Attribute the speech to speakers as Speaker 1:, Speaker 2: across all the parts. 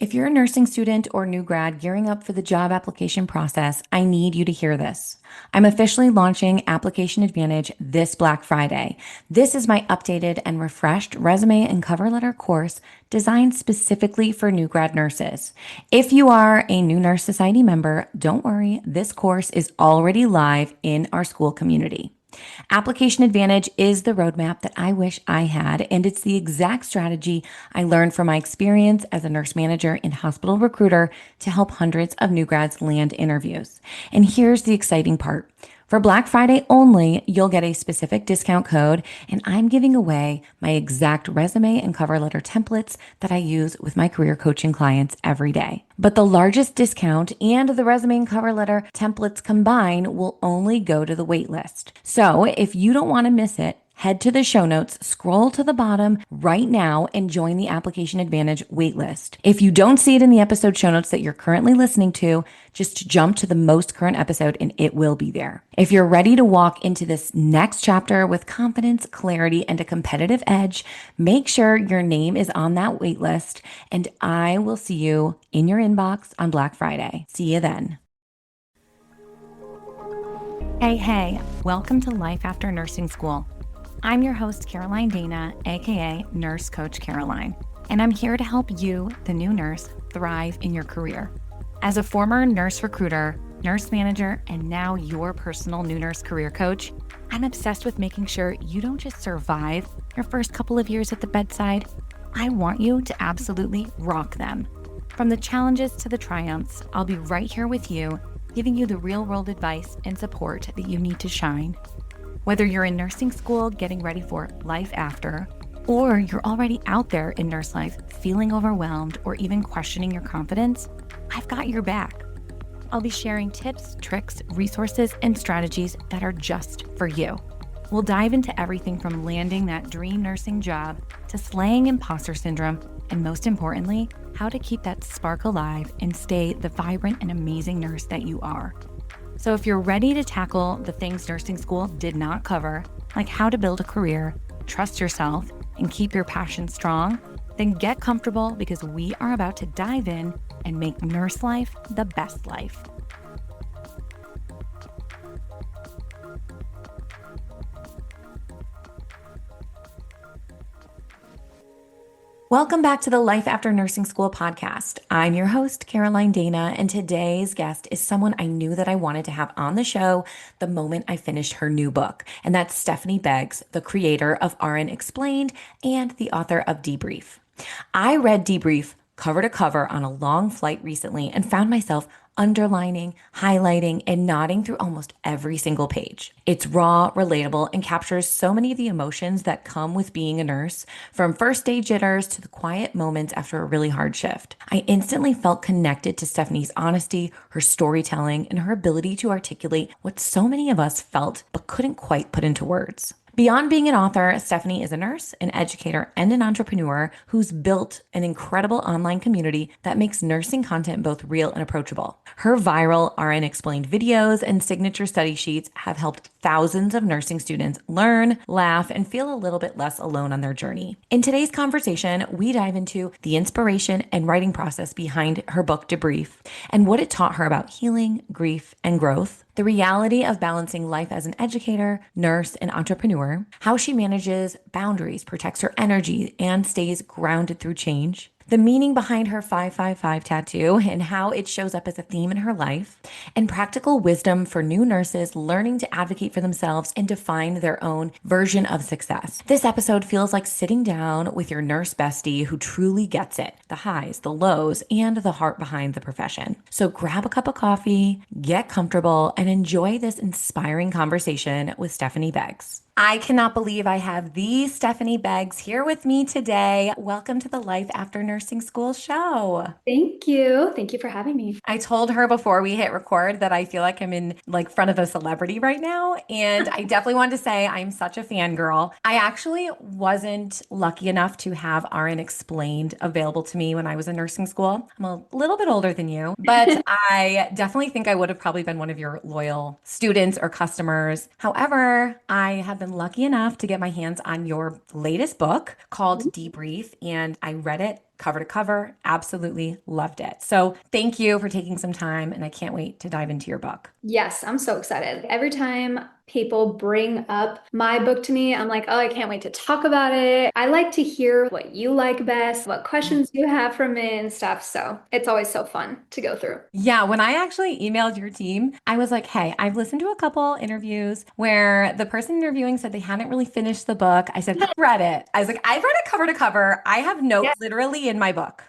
Speaker 1: If you're a nursing student or new grad gearing up for the job application process, I need you to hear this. I'm officially launching Application Advantage this Black Friday. This is my updated and refreshed resume and cover letter course designed specifically for new grad nurses. If you are a new Nurse Society member, don't worry, this course is already live in our school community. Application Advantage is the roadmap that I wish I had, and it's the exact strategy I learned from my experience as a nurse manager and hospital recruiter to help hundreds of new grads land interviews. And here's the exciting part. For Black Friday only, you'll get a specific discount code, and I'm giving away my exact resume and cover letter templates that I use with my career coaching clients every day. But the largest discount and the resume and cover letter templates combined will only go to the waitlist. So if you don't want to miss it, head to the show notes, scroll to the bottom right now, and join the Application Advantage waitlist. If you don't see it in the episode show notes that you're currently listening to, just jump to the most current episode and it will be there. If you're ready to walk into this next chapter with confidence, clarity, and a competitive edge, make sure your name is on that waitlist, and I will see you in your inbox on Black Friday. See you then. Hey, welcome to Life After Nursing School. I'm your host, Caroline Danna, aka Nurse Coach Caroline, and I'm here to help you, the new nurse, thrive in your career. As a former nurse recruiter, nurse manager, and now your personal new nurse career coach, I'm obsessed with making sure you don't just survive your first couple of years at the bedside. I want you to absolutely rock them. From the challenges to the triumphs, I'll be right here with you, giving you the real-world advice and support that you need to shine. Whether you're in nursing school getting ready for life after, or you're already out there in nurse life feeling overwhelmed or even questioning your confidence, I've got your back. I'll be sharing tips, tricks, resources, and strategies that are just for you. We'll dive into everything from landing that dream nursing job to slaying imposter syndrome, and most importantly, how to keep that spark alive and stay the vibrant and amazing nurse that you are. So if you're ready to tackle the things nursing school did not cover, like how to build a career, trust yourself, and keep your passion strong, then get comfortable because we are about to dive in and make nurse life the best life. Welcome back to the Life After Nursing School podcast. I'm your host, Caroline Danna, and today's guest is someone I knew that I wanted to have on the show the moment I finished her new book, and that's Stephanee Beggs, the creator of RNExplained and the author of Debrief. I read Debrief cover to cover on a long flight recently and found myself underlining, highlighting, and nodding through almost every single page. It's raw, relatable, and captures so many of the emotions that come with being a nurse, from first day jitters to the quiet moments after a really hard shift. I instantly felt connected to Stephanee's honesty, her storytelling, and her ability to articulate what so many of us felt but couldn't quite put into words. Beyond being an author, Stephanee is a nurse, an educator, and an entrepreneur who's built an incredible online community that makes nursing content both real and approachable. Her viral RNExplained videos and signature study sheets have helped thousands of nursing students learn, laugh, and feel a little bit less alone on their journey. In today's conversation, we dive into the inspiration and writing process behind her book, Debrief, and what it taught her about healing, grief, and growth, the reality of balancing life as an educator, nurse, and entrepreneur, how she manages boundaries, protects her energy, and stays grounded through change, the meaning behind her 555 tattoo and how it shows up as a theme in her life, and practical wisdom for new nurses learning to advocate for themselves and define their own version of success. This episode feels like sitting down with your nurse bestie who truly gets it, the highs, the lows, and the heart behind the profession. So grab a cup of coffee, get comfortable, and enjoy this inspiring conversation with Stephanee Beggs. I cannot believe I have the Stephanee Beggs here with me today. Welcome to the Life After Nursing School show.
Speaker 2: Thank you. Thank you for having me.
Speaker 1: I told her before we hit record that I feel like I'm in front of a celebrity right now. And I definitely wanted to say I'm such a fangirl. I actually wasn't lucky enough to have RNExplained available to me when I was in nursing school. I'm a little bit older than you, but I definitely think I would have probably been one of your loyal students or customers. However, I have been lucky enough to get my hands on your latest book called Debrief, and I read it cover to cover. Absolutely loved it. So thank you for taking some time, and I can't wait to dive into your book.
Speaker 2: Yes, I'm so excited. Every time people bring up my book to me, I'm like, oh, I can't wait to talk about it. I like to hear what you like best, what questions you have from it and stuff. So it's always so fun to go through.
Speaker 1: Yeah, when I actually emailed your team, I was like, hey, I've listened to a couple interviews where the person interviewing said they hadn't really finished the book. I said, I've read it. I was like, I've read it cover to cover. I have
Speaker 2: Yeah.
Speaker 1: notes literally in my book.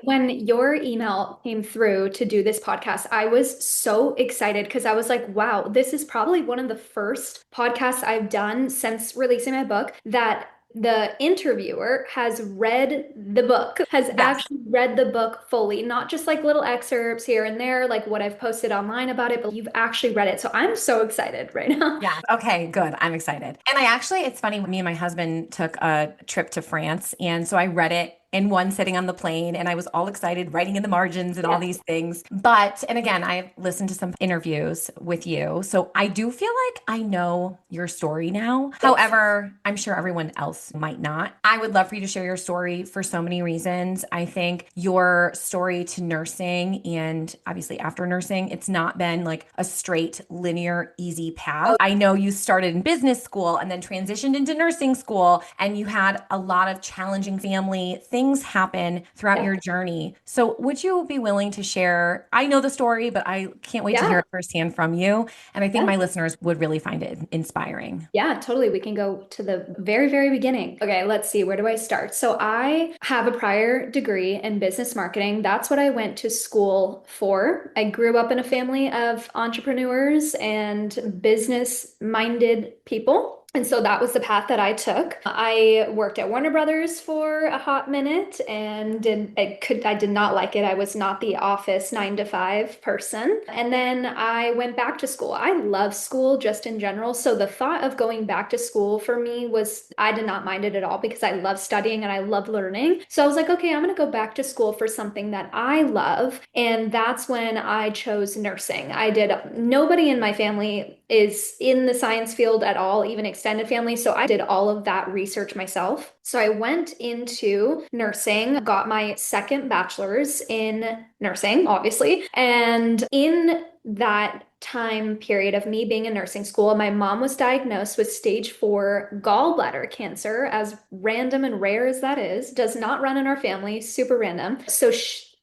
Speaker 2: When your email came through to do this podcast, I was so excited because I was like, wow, this is probably one of the first podcasts I've done since releasing my book that the interviewer has read the book, has
Speaker 1: Yes.
Speaker 2: actually read the book fully, not just like little excerpts here and there, like what I've posted online about it, but you've actually read it. So I'm so excited right now.
Speaker 1: Yeah. Okay, good. I'm excited. And I actually, it's funny, me and my husband took a trip to France. And so I read it in one sitting on the plane and I was all excited, writing in the margins and all
Speaker 2: Yeah.
Speaker 1: these things. But, and again, I've listened to some interviews with you. So I do feel like I know your story now.
Speaker 2: Yes.
Speaker 1: However, I'm sure everyone else might not. I would love for you to share your story for so many reasons. I think your story to nursing and obviously after nursing, it's not been like a straight, linear, easy path.
Speaker 2: Oh,
Speaker 1: I know you started in business school and then transitioned into nursing school, and you had a lot of challenging family things happen throughout
Speaker 2: yeah.
Speaker 1: your journey. So, would you be willing to share? I know the story, but I can't wait to hear
Speaker 2: Yeah.
Speaker 1: it firsthand from you. And I think
Speaker 2: Yeah.
Speaker 1: my listeners would really find it inspiring.
Speaker 2: Yeah, totally. We can go to the very, very beginning. Okay, let's see. Where do I start? So, I have a prior degree in business marketing. That's what I went to school for. I grew up in a family of entrepreneurs and business-minded people. And so that was the path that I took. I worked at Warner Brothers for a hot minute and I did not like it. I was not the office 9 to 5 person. And then I went back to school. I love school just in general. So the thought of going back to school for me was, I did not mind it at all because I love studying and I love learning. So I was like, okay, I'm going to go back to school for something that I love. And that's when I chose nursing. Nobody in my family is in the science field at all, even extended family. So I did all of that research myself. So I went into nursing, got my second bachelor's in nursing, obviously. And in that time period of me being in nursing school, my mom was diagnosed with stage 4 gallbladder cancer, as random and rare as that is, does not run in our family, super random. So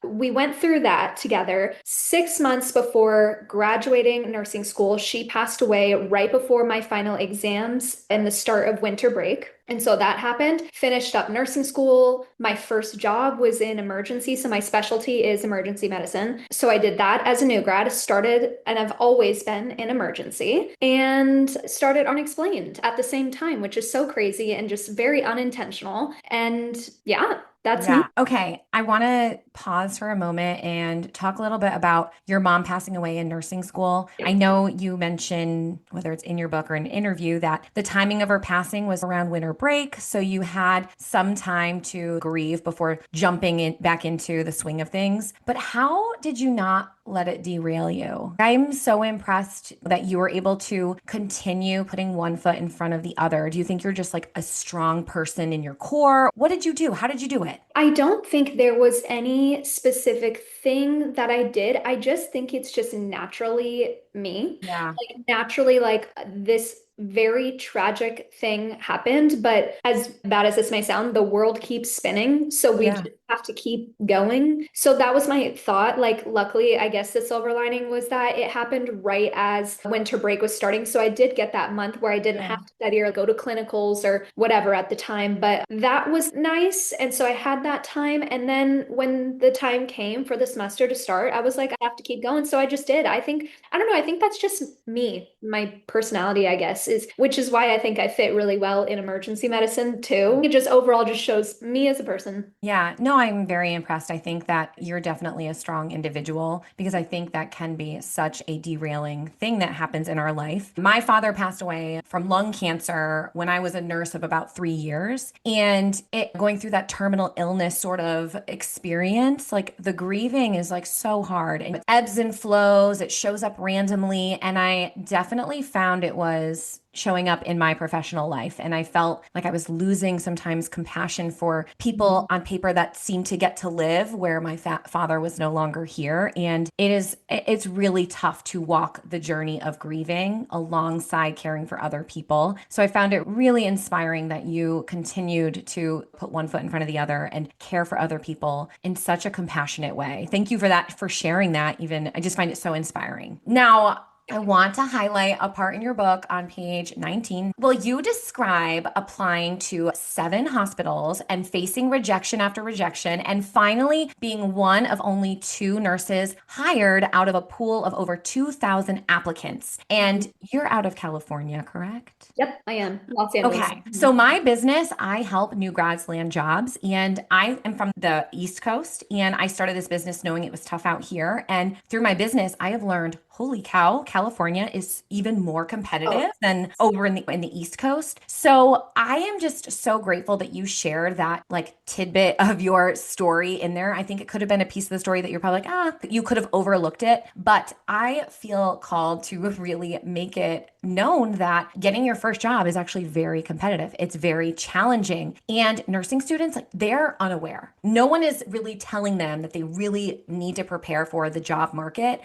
Speaker 2: we went through that together. 6 months before graduating nursing school, she passed away right before my final exams and the start of winter break. And so that happened. Finished up nursing school. My first job was in emergency. So my specialty is emergency medicine. So I did that as a new grad, started, and I've always been in emergency, and started Unexplained at the same time, which is so crazy and just very unintentional. And yeah, that's me.
Speaker 1: Yeah. Okay. I want to pause for a moment and talk a little bit about your mom passing away in nursing school. I know you mentioned, whether it's in your book or an interview, that the timing of her passing was around winter break. So you had some time to grieve before jumping back into the swing of things. But how did you not let it derail you? I'm so impressed that you were able to continue putting one foot in front of the other. Do you think you're just like a strong person in your core? What did you do? How did you do it?
Speaker 2: I don't think there was any specific thing that I did. I just think it's just naturally me.
Speaker 1: Yeah.
Speaker 2: Like naturally, like this very tragic thing happened, but as bad as this may sound, the world keeps spinning. So we
Speaker 1: Yeah.
Speaker 2: just have to keep going. So that was my thought. Like, luckily, I guess the silver lining was that it happened right as winter break was starting. So I did get that month where I didn't
Speaker 1: Yeah.
Speaker 2: have to study or go to clinicals or whatever at the time, but that was nice. And so I had that time. And then when the time came for the semester to start, I was like, I have to keep going. So I just did. I don't know, I think that's just me, my personality, I guess, which is why I think I fit really well in emergency medicine too. It just overall just shows me as a person.
Speaker 1: Yeah, no, I'm very impressed. I think that you're definitely a strong individual because I think that can be such a derailing thing that happens in our life. My father passed away from lung cancer when I was a nurse of about 3 years. And it going through that terminal illness sort of experience, like the grieving is like so hard and it ebbs and flows, it shows up randomly. And I definitely found it was showing up in my professional life. And I felt like I was losing sometimes compassion for people on paper that seemed to get to live where my father was no longer here. And it's really tough to walk the journey of grieving alongside caring for other people. So I found it really inspiring that you continued to put one foot in front of the other and care for other people in such a compassionate way. Thank you for that, for sharing that. Even I just find it so inspiring. Now, I want to highlight a part in your book on page 19. Will you describe applying to 7 hospitals and facing rejection after rejection and finally being one of only 2 nurses hired out of a pool of over 2,000 applicants? And you're out of California, correct?
Speaker 2: Yep, I am. Los Angeles.
Speaker 1: Okay. So my business, I help new grads land jobs, and I am from the East Coast, and I started this business knowing it was tough out here. And through my business, I have learned, holy cow, California is even more
Speaker 2: Oh,
Speaker 1: competitive than over in the East Coast. So I am just so grateful that you shared that like tidbit of your story in there. I think it could have been a piece of the story that you're probably like, you could have overlooked it, but I feel called to really make it known that getting your first job is actually very competitive. It's very challenging. And nursing students, like, they're unaware. No one is really telling them that they really need to prepare for the job market.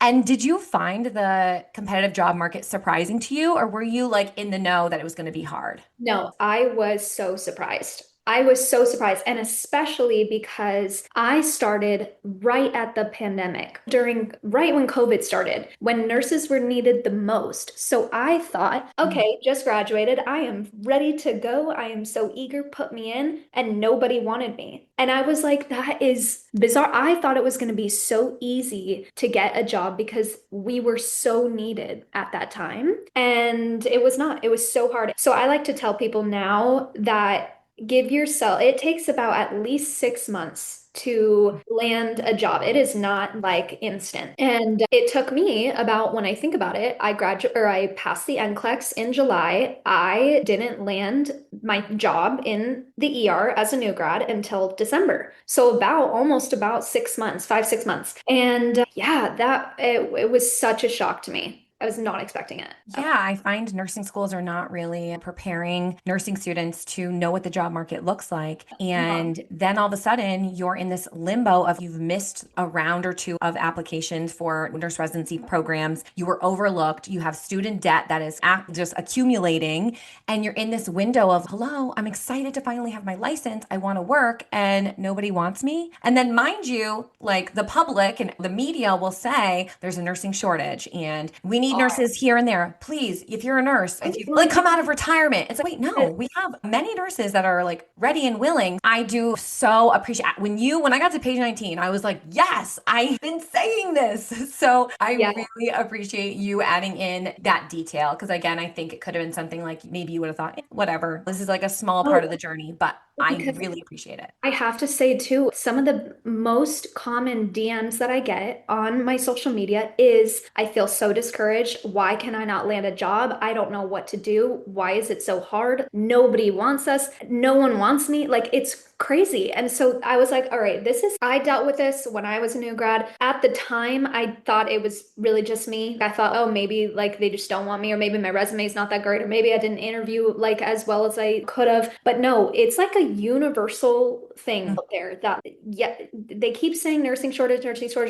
Speaker 1: And did you find the competitive job market surprising to you, or were you like in the know that it was going to be hard?
Speaker 2: no, I was so surprised. I was so surprised, and especially because I started right at the pandemic, during right when COVID started, when nurses were needed the most. So I thought, okay, just graduated. I am ready to go. I am so eager, put me in, and nobody wanted me. And I was like, that is bizarre. I thought it was going to be so easy to get a job because we were so needed at that time. And it was not. It was so hard. So I like to tell people now that give yourself, it takes about at least 6 months to land a job. It is not like instant. And it took me about, when I think about it, I passed the NCLEX in July. I didn't land my job in the ER as a new grad until December. So almost about 6 months, 5, 6 months. And yeah, it was such a shock to me. I was not expecting it.
Speaker 1: Yeah, I find nursing schools are not really preparing nursing students to know what the job market looks like. And then all of a sudden, you're in this limbo of you've missed a round or two of applications for nurse residency programs. You were overlooked. You have student debt that is just accumulating. And you're in this window of, hello, I'm excited to finally have my license. I want to work, and nobody wants me. And then, mind you, like the public and the media will say there's a nursing shortage and we need nurses here and there. Please, if you're a nurse, if you've like come out of retirement, it's like, wait, no, we have many nurses that are like ready and willing. I do so appreciate when I got to page 19, I was like, yes, I've been saying this. So I
Speaker 2: Yeah.
Speaker 1: really appreciate you adding in that detail. Cause again, I think it could have been something like maybe you would have thought, whatever, this is like a small part of
Speaker 2: Oh,
Speaker 1: the journey, but I
Speaker 2: because
Speaker 1: really appreciate it.
Speaker 2: I have to say too, some of the most common DMs that I get on my social media is I feel so discouraged. Why can I not land a job? I don't know what to do. Why is it so hard? Nobody wants us. No one wants me. Like it's crazy. And so I was like, all right, I dealt with this when I was a new grad. At the time, I thought it was really just me. I thought, oh, maybe like they just don't want me, or maybe my resume is not that great, or maybe I didn't interview like as well as I could have. But no, it's like a universal thing out there that, yeah, they keep saying nursing shortage,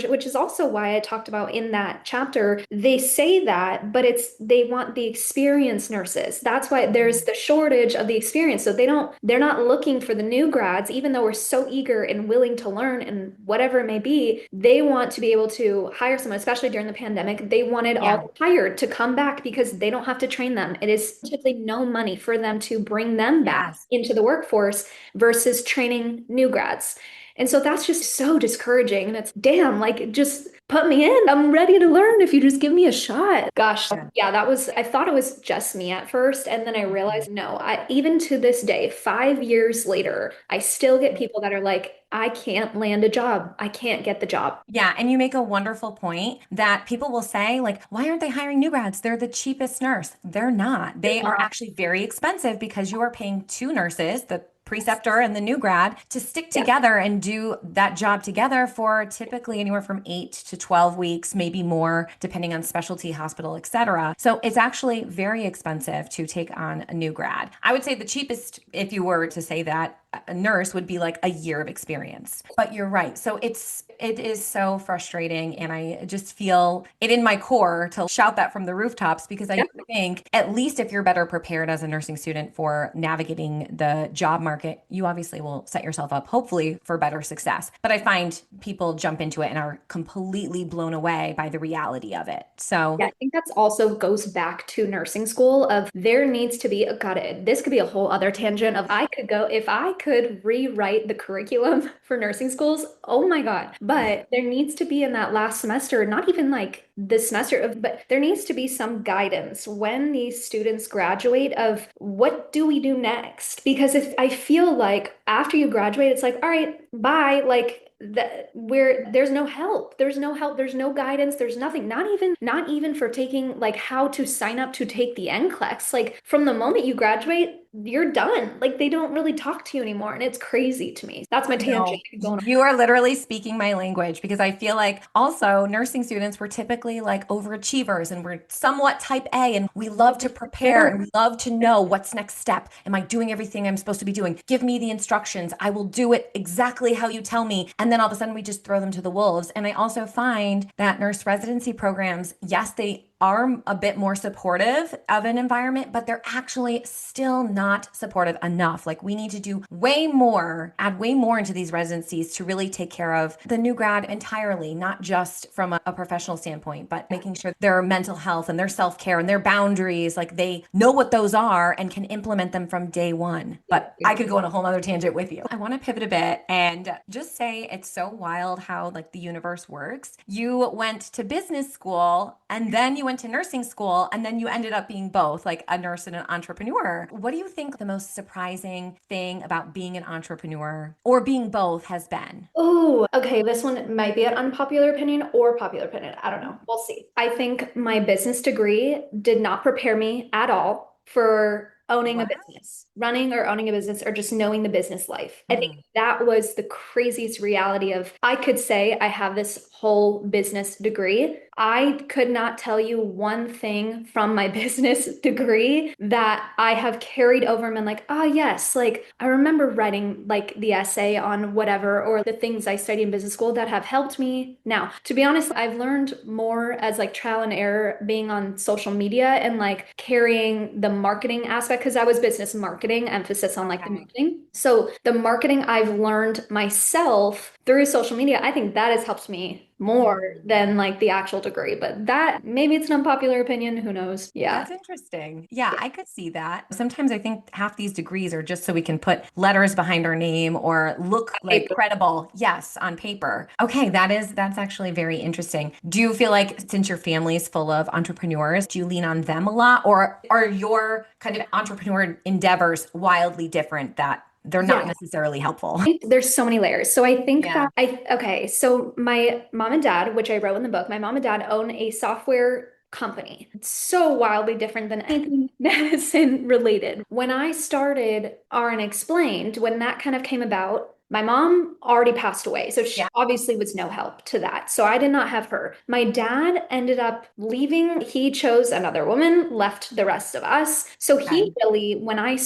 Speaker 2: which is also why I talked about in that chapter. They say that, but they want the experienced nurses. That's why there's the shortage of the experience. So they're not looking for the new grads, even though we're so eager and willing to learn and whatever it may be. They want to be able to hire someone, especially during the pandemic. They wanted
Speaker 1: Yeah.
Speaker 2: all hired to come back because they don't have to train them. It is typically no money for them to bring them back
Speaker 1: Yes.
Speaker 2: into the workforce versus training new grads. And so that's just so discouraging. And it's damn, like just put me in. I'm ready to learn if you just give me a shot. Gosh,
Speaker 1: Yeah.
Speaker 2: yeah, I thought it was just me at first. And then I realized, no, even to this day, 5 years later, I still get people that are like, I can't land a job. I can't get the job.
Speaker 1: Yeah, and you make a wonderful point that people will say, like, why aren't they hiring new grads? They're the cheapest nurse. They're not. They are actually very expensive because you are paying 2 nurses, the preceptor and the new grad to stick
Speaker 2: Yeah.
Speaker 1: together and do that job together for typically anywhere from 8 to 12 weeks, maybe more, depending on specialty, hospital, etc. So it's actually very expensive to take on a new grad. I would say the cheapest, if you were to say that, a nurse would be like a year of experience. But you're right. So it is so frustrating, and I just feel it in my core to shout that from the rooftops because I think at least if you're better prepared as a nursing student for navigating the job market, you obviously will set yourself up hopefully for better success. But I find people jump into it and are completely blown away by the reality of it. So
Speaker 2: Yeah, I think that's also goes back to nursing school of there needs to be a got it. This could be a whole other tangent of I could go if I could rewrite the curriculum for nursing schools. Oh my God. But there needs to be in that last semester, not even like this semester of, but there needs to be some guidance when these students graduate of what do we do next? Because if I feel like after you graduate, it's like, all right, bye. Like that where there's no help, there's no guidance, there's nothing, not even for taking like how to sign up to take the NCLEX. Like from the moment you graduate, you're done. Like they don't really talk to you anymore, and it's crazy to me. That's my tangent
Speaker 1: no,
Speaker 2: going on.
Speaker 1: you are literally speaking my language because I feel like also nursing students were typically like overachievers and we're somewhat type A and we love to prepare and we love to know what's next step. Am I doing everything I'm supposed to be doing? Give me the instructions. I will do it exactly how you tell me. And then all of a sudden we just throw them to the wolves. And I also find that nurse residency programs, yes, they are a bit more supportive of an environment, but they're actually still not supportive enough. Like we need to do way more, add way more into these residencies to really take care of the new grad entirely, not just from a professional standpoint, but making sure their mental health and their self-care and their boundaries, like they know what those are and can implement them from day one. But I could go on a whole other tangent with you. I want to pivot a bit and just say it's so wild how like the universe works. You went to business school and then you went to nursing school and then you ended up being both like a nurse and an entrepreneur. What do you think the most surprising thing about being an entrepreneur or being both has been?
Speaker 2: Oh, okay. This one might be an unpopular opinion or popular opinion. I don't know. We'll see. I think my business degree did not prepare me at all for owning a
Speaker 1: Wow.
Speaker 2: business, running or owning a business, or just knowing the business life. I think
Speaker 1: Mm.
Speaker 2: that was the craziest reality of I could say I have this whole business degree. I could not tell you one thing from my business degree that I have carried over and been like, ah, yes, like I remember writing like the essay on whatever or the things I studied in business school that have helped me now. To be honest, I've learned more as like trial and error being on social media and like carrying the marketing aspect because I was business marketing, emphasis on like the
Speaker 1: Okay.
Speaker 2: marketing. So the marketing I've learned myself through social media, I think that has helped me more
Speaker 1: Mm.
Speaker 2: than like the actual degree. But that maybe it's an unpopular opinion, who knows? Yeah.
Speaker 1: That's interesting. Yeah, I could see that. Sometimes I think half these degrees are just so we can put letters behind our name or look like
Speaker 2: Paper.
Speaker 1: credible, yes, on paper. Okay, that's actually very interesting. Do you feel like since your family's full of entrepreneurs, do you lean on them a lot or are your kind of entrepreneur endeavors wildly different that they're not
Speaker 2: Yeah.
Speaker 1: necessarily helpful?
Speaker 2: Think there's so many layers. So I think
Speaker 1: Yeah.
Speaker 2: that okay, so my mom and dad, which I wrote in the book, my mom and dad own a software company. It's so wildly different than anything medicine related. When I started RNExplained, when that kind of came about, my mom already passed away. So she
Speaker 1: Yeah.
Speaker 2: obviously was no help to that. So I did not have her. My dad ended up leaving. He chose another woman, left the rest of us. So he
Speaker 1: Okay.
Speaker 2: really, when I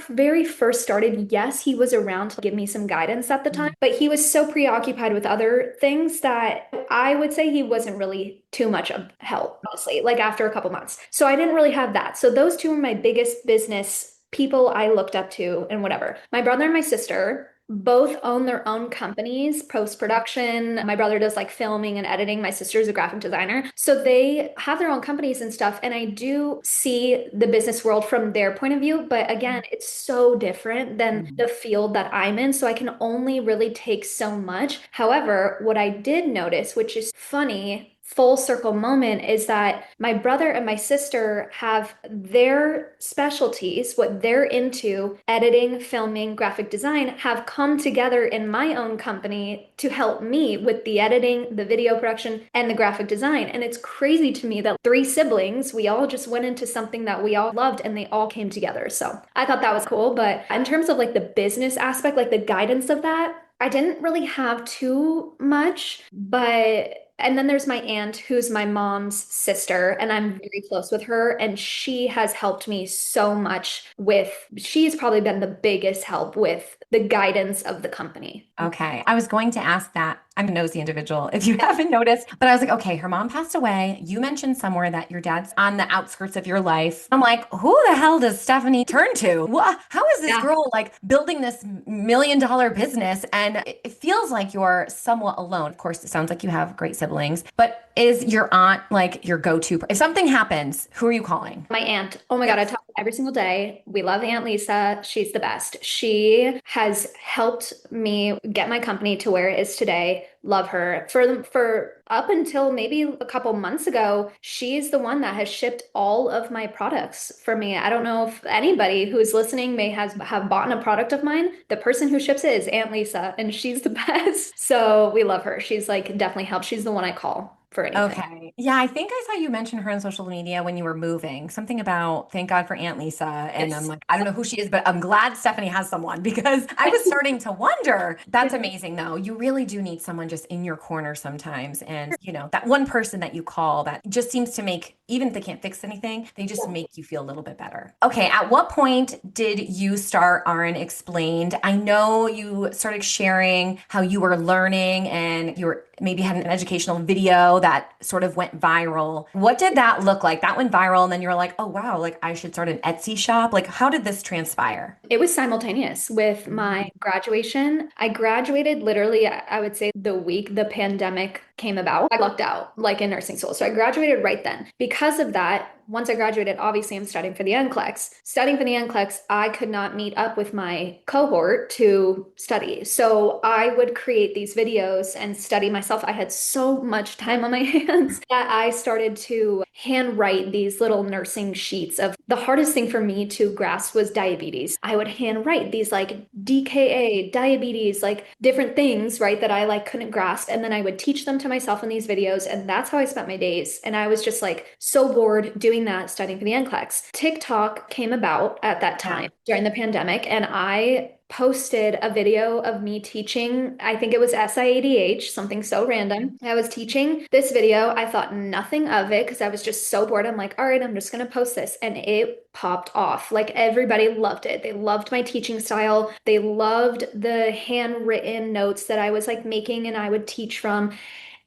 Speaker 2: very first started, yes, he was around to give me some guidance at the time,
Speaker 1: Mm.
Speaker 2: but he was so preoccupied with other things that I would say he wasn't really too much of help, honestly, like after a couple months. So I didn't really have that. So those two were my biggest business people I looked up to and whatever. My brother and my sister both own their own companies, post-production. My brother does like filming and editing. My sister's a graphic designer. So they have their own companies and stuff. And I do see the business world from their point of view. But again, it's so different than
Speaker 1: Mm.
Speaker 2: the field that I'm in. So I can only really take so much. However, what I did notice, which is funny, full circle moment is that my brother and my sister have their specialties, what they're into, editing, filming, graphic design, have come together in my own company to help me with the editing, the video production, and the graphic design. And it's crazy to me that three siblings, we all just went into something that we all loved and they all came together. So I thought that was cool. But in terms of like the business aspect, like the guidance of that, I didn't really have too much, but and then there's my aunt who's my mom's sister, and I'm very close with her, and she has helped me so much with, she's probably been the biggest help with the guidance of the company.
Speaker 1: Okay. I was going to ask that. I'm a nosy individual, if you haven't noticed, but I was like, okay, her mom passed away. You mentioned somewhere that your dad's on the outskirts of your life. I'm like, who the hell does Stephanee turn to? What, how is this
Speaker 2: Yeah.
Speaker 1: girl like building this $1 million business? And it feels like you're somewhat alone. Of course, it sounds like you have great siblings, but is your aunt like your go-to? If something happens, who are you calling?
Speaker 2: My aunt, oh my God, I
Speaker 1: Yes.
Speaker 2: talk to her every single day. We love Aunt Lisa. She's the best. She has helped me get my company to where it is today. Love her. For up until maybe a couple months ago, she's the one that has shipped all of my products for me. I don't know if anybody who's listening may have bought a product of mine. The person who ships it is Aunt Lisa, and she's the best. So we love her. She's like definitely helped. She's the one I call for anything.
Speaker 1: Okay. Yeah, I think I saw you mention her on social media when you were moving. Something about thank God for Aunt Lisa. And I'm
Speaker 2: Yes.
Speaker 1: like, I don't know who she is, but I'm glad Stephanee has someone because I was starting to wonder. That's amazing, though. You really do need someone just in your corner sometimes. And, that one person that you call that just seems to make, even if they can't fix anything, they just make you feel a little bit better. Okay. At what point did you start RN Explained? I know you started sharing how you were learning and you were maybe had an educational video that sort of went viral. What did that look like? That went viral, and then you were like, oh, wow, like I should start an Etsy shop. Like, how did this transpire?
Speaker 2: It was simultaneous with my graduation. I graduated literally, I would say the week the pandemic came about. I lucked out like in nursing school. So I graduated right then. Because of that, once I graduated, obviously I'm studying for the NCLEX. Studying for the NCLEX, I could not meet up with my cohort to study. So I would create these videos and study myself. I had so much time on my hands that I started to handwrite these little nursing sheets of the hardest thing for me to grasp was diabetes. I would handwrite these like DKA, diabetes, like different things, right, that I like couldn't grasp. And then I would teach them to myself in these videos. And that's how I spent my days. And I was just like so bored doing that, studying for the NCLEX. TikTok came about at that
Speaker 1: Yeah.
Speaker 2: time during the pandemic, and I posted a video of me teaching, I think it was SIADH, something so random. I was teaching this video. I thought nothing of it because I was just so bored. I'm like, all right, I'm just going to post this. And it popped off. Like everybody loved it. They loved my teaching style. They loved the handwritten notes that I was like making and I would teach from.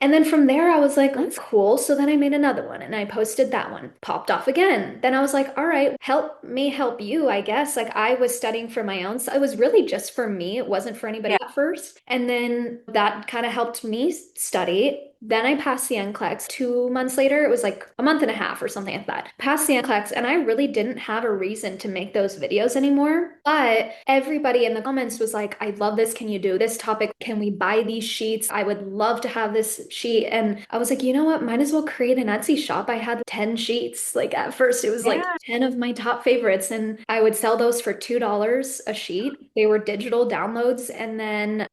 Speaker 2: And then from there, I was like, that's cool. So then I made another one and I posted that one, popped off again. Then I was like, all right, help me help you, I guess. Like I was studying for my own. So it was really just for me. It wasn't for anybody
Speaker 1: Yeah.
Speaker 2: at first. And then that kind of helped me study. Then I passed the NCLEX 2 months later. It was like a month and a half or something like that. Passed the NCLEX, and I really didn't have a reason to make those videos anymore. But everybody in the comments was like, I love this. Can you do this topic? Can we buy these sheets? I would love to have this sheet. And I was like, you know what? Might as well create an Etsy shop. I had 10 sheets. Like at first, it was like
Speaker 1: Yeah.
Speaker 2: 10 of my top favorites. And I would sell those for $2 a sheet. They were digital downloads. And then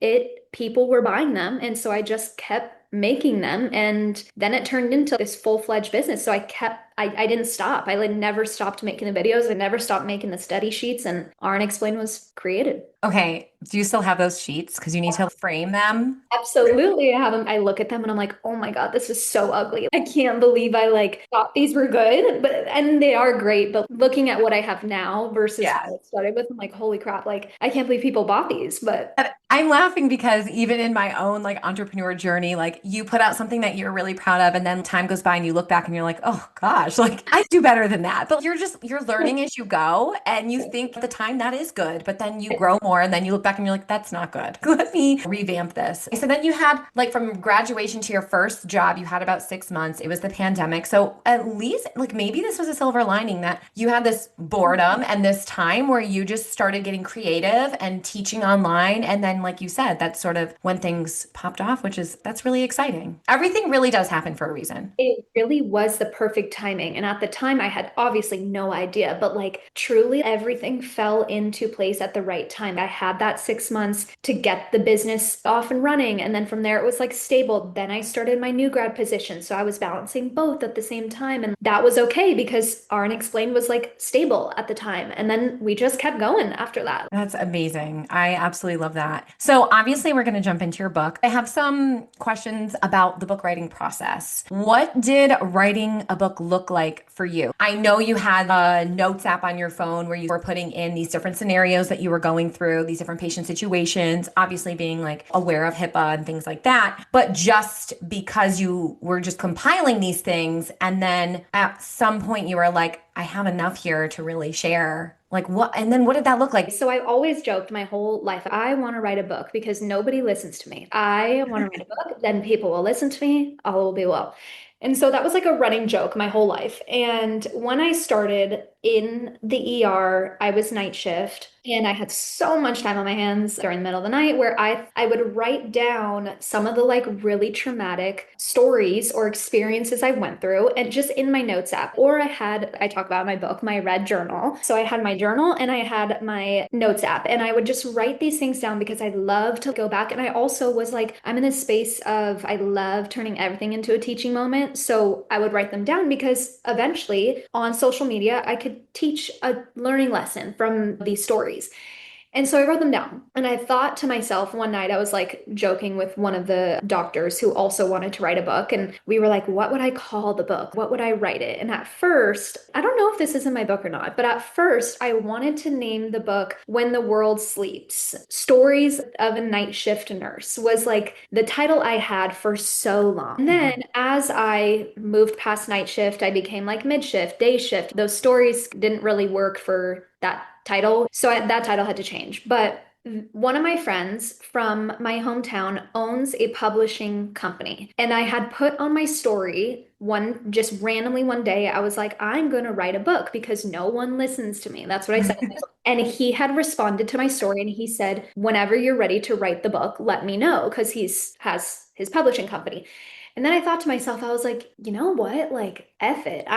Speaker 2: people were buying them. And so I just kept making them, and then it turned into this full-fledged business. So I didn't stop. I like never stopped making the videos. I never stopped making the study sheets, and RNExplained was created.
Speaker 1: Okay. Do you still have those sheets? Because you need to frame them.
Speaker 2: Absolutely. I have them. I look at them and I'm like, oh my God, this is so ugly. I can't believe I like thought these were good, but and they are great. But looking at what I have now versus
Speaker 1: Yeah.
Speaker 2: what I started with, I'm like, holy crap, like I can't believe people bought these. But
Speaker 1: And I'm laughing because even in my own like entrepreneur journey, like you put out something that you're really proud of, and then time goes by and you look back and you're like, oh God, gosh, like I do better than that. But you're learning as you go and you think at the time that is good, but then you grow more and then you look back and you're like, that's not good. Let me revamp this. So then you had like from graduation to your first job, you had about 6 months. It was the pandemic. So at least like maybe this was a silver lining that you had this boredom and this time where you just started getting creative and teaching online. And then, like you said, that's sort of when things popped off, that's really exciting. Everything really does happen for a reason.
Speaker 2: It really was the perfect timing. And at the time, I had obviously no idea, but like truly everything fell into place at the right time. I had that 6 months to get the business off and running. And then from there, it was like stable. Then I started my new grad position. So I was balancing both at the same time. And that was okay because RNExplained was like stable at the time. And then we just kept going after that.
Speaker 1: That's amazing. I absolutely love that. So, obviously, we're going to jump into your book. I have some questions about the book writing process. What did writing a book look like for you? I know you had a notes app on your phone where you were putting in these different scenarios that you were going through, these different patient situations, obviously being like aware of HIPAA and things like that. But just because you were just compiling these things, and then at some point you were like, I have enough here to really share. Like what? And then what did that look like?
Speaker 2: So I've always joked my whole life, I want to write a book because nobody listens to me. I want to write a book, then people will listen to me, all will be well. And so that was like a running joke my whole life. And when I started in the ER, I was night shift and I had so much time on my hands during the middle of the night where I would write down some of the like really traumatic stories or experiences I went through and just in my notes app. Or I talk about in my book, my red journal. So I had my journal and I had my notes app and I would just write these things down because I love to go back. And I also was like, I'm in this space of I love turning everything into a teaching moment. So I would write them down because eventually on social media, I could teach a learning lesson from these stories. And so I wrote them down. And I thought to myself one night, I was like joking with one of the doctors who also wanted to write a book. And we were like, what would I call the book? What would I write it? And at first, I don't know if this is in my book or not, but at first, I wanted to name the book When the World Sleeps. Stories of a Night Shift Nurse was like the title I had for so long. And then as I moved past night shift, I became like mid shift, day shift. Those stories didn't really work for that title. So that title had to change. But one of my friends from my hometown owns a publishing company. And I had put on my story just randomly one day, I was like, I'm going to write a book because no one listens to me. That's what I said. And he had responded to my story and he said, whenever you're ready to write the book, let me know because has his publishing company. And then I thought to myself, I was like, you know what? Like, F it.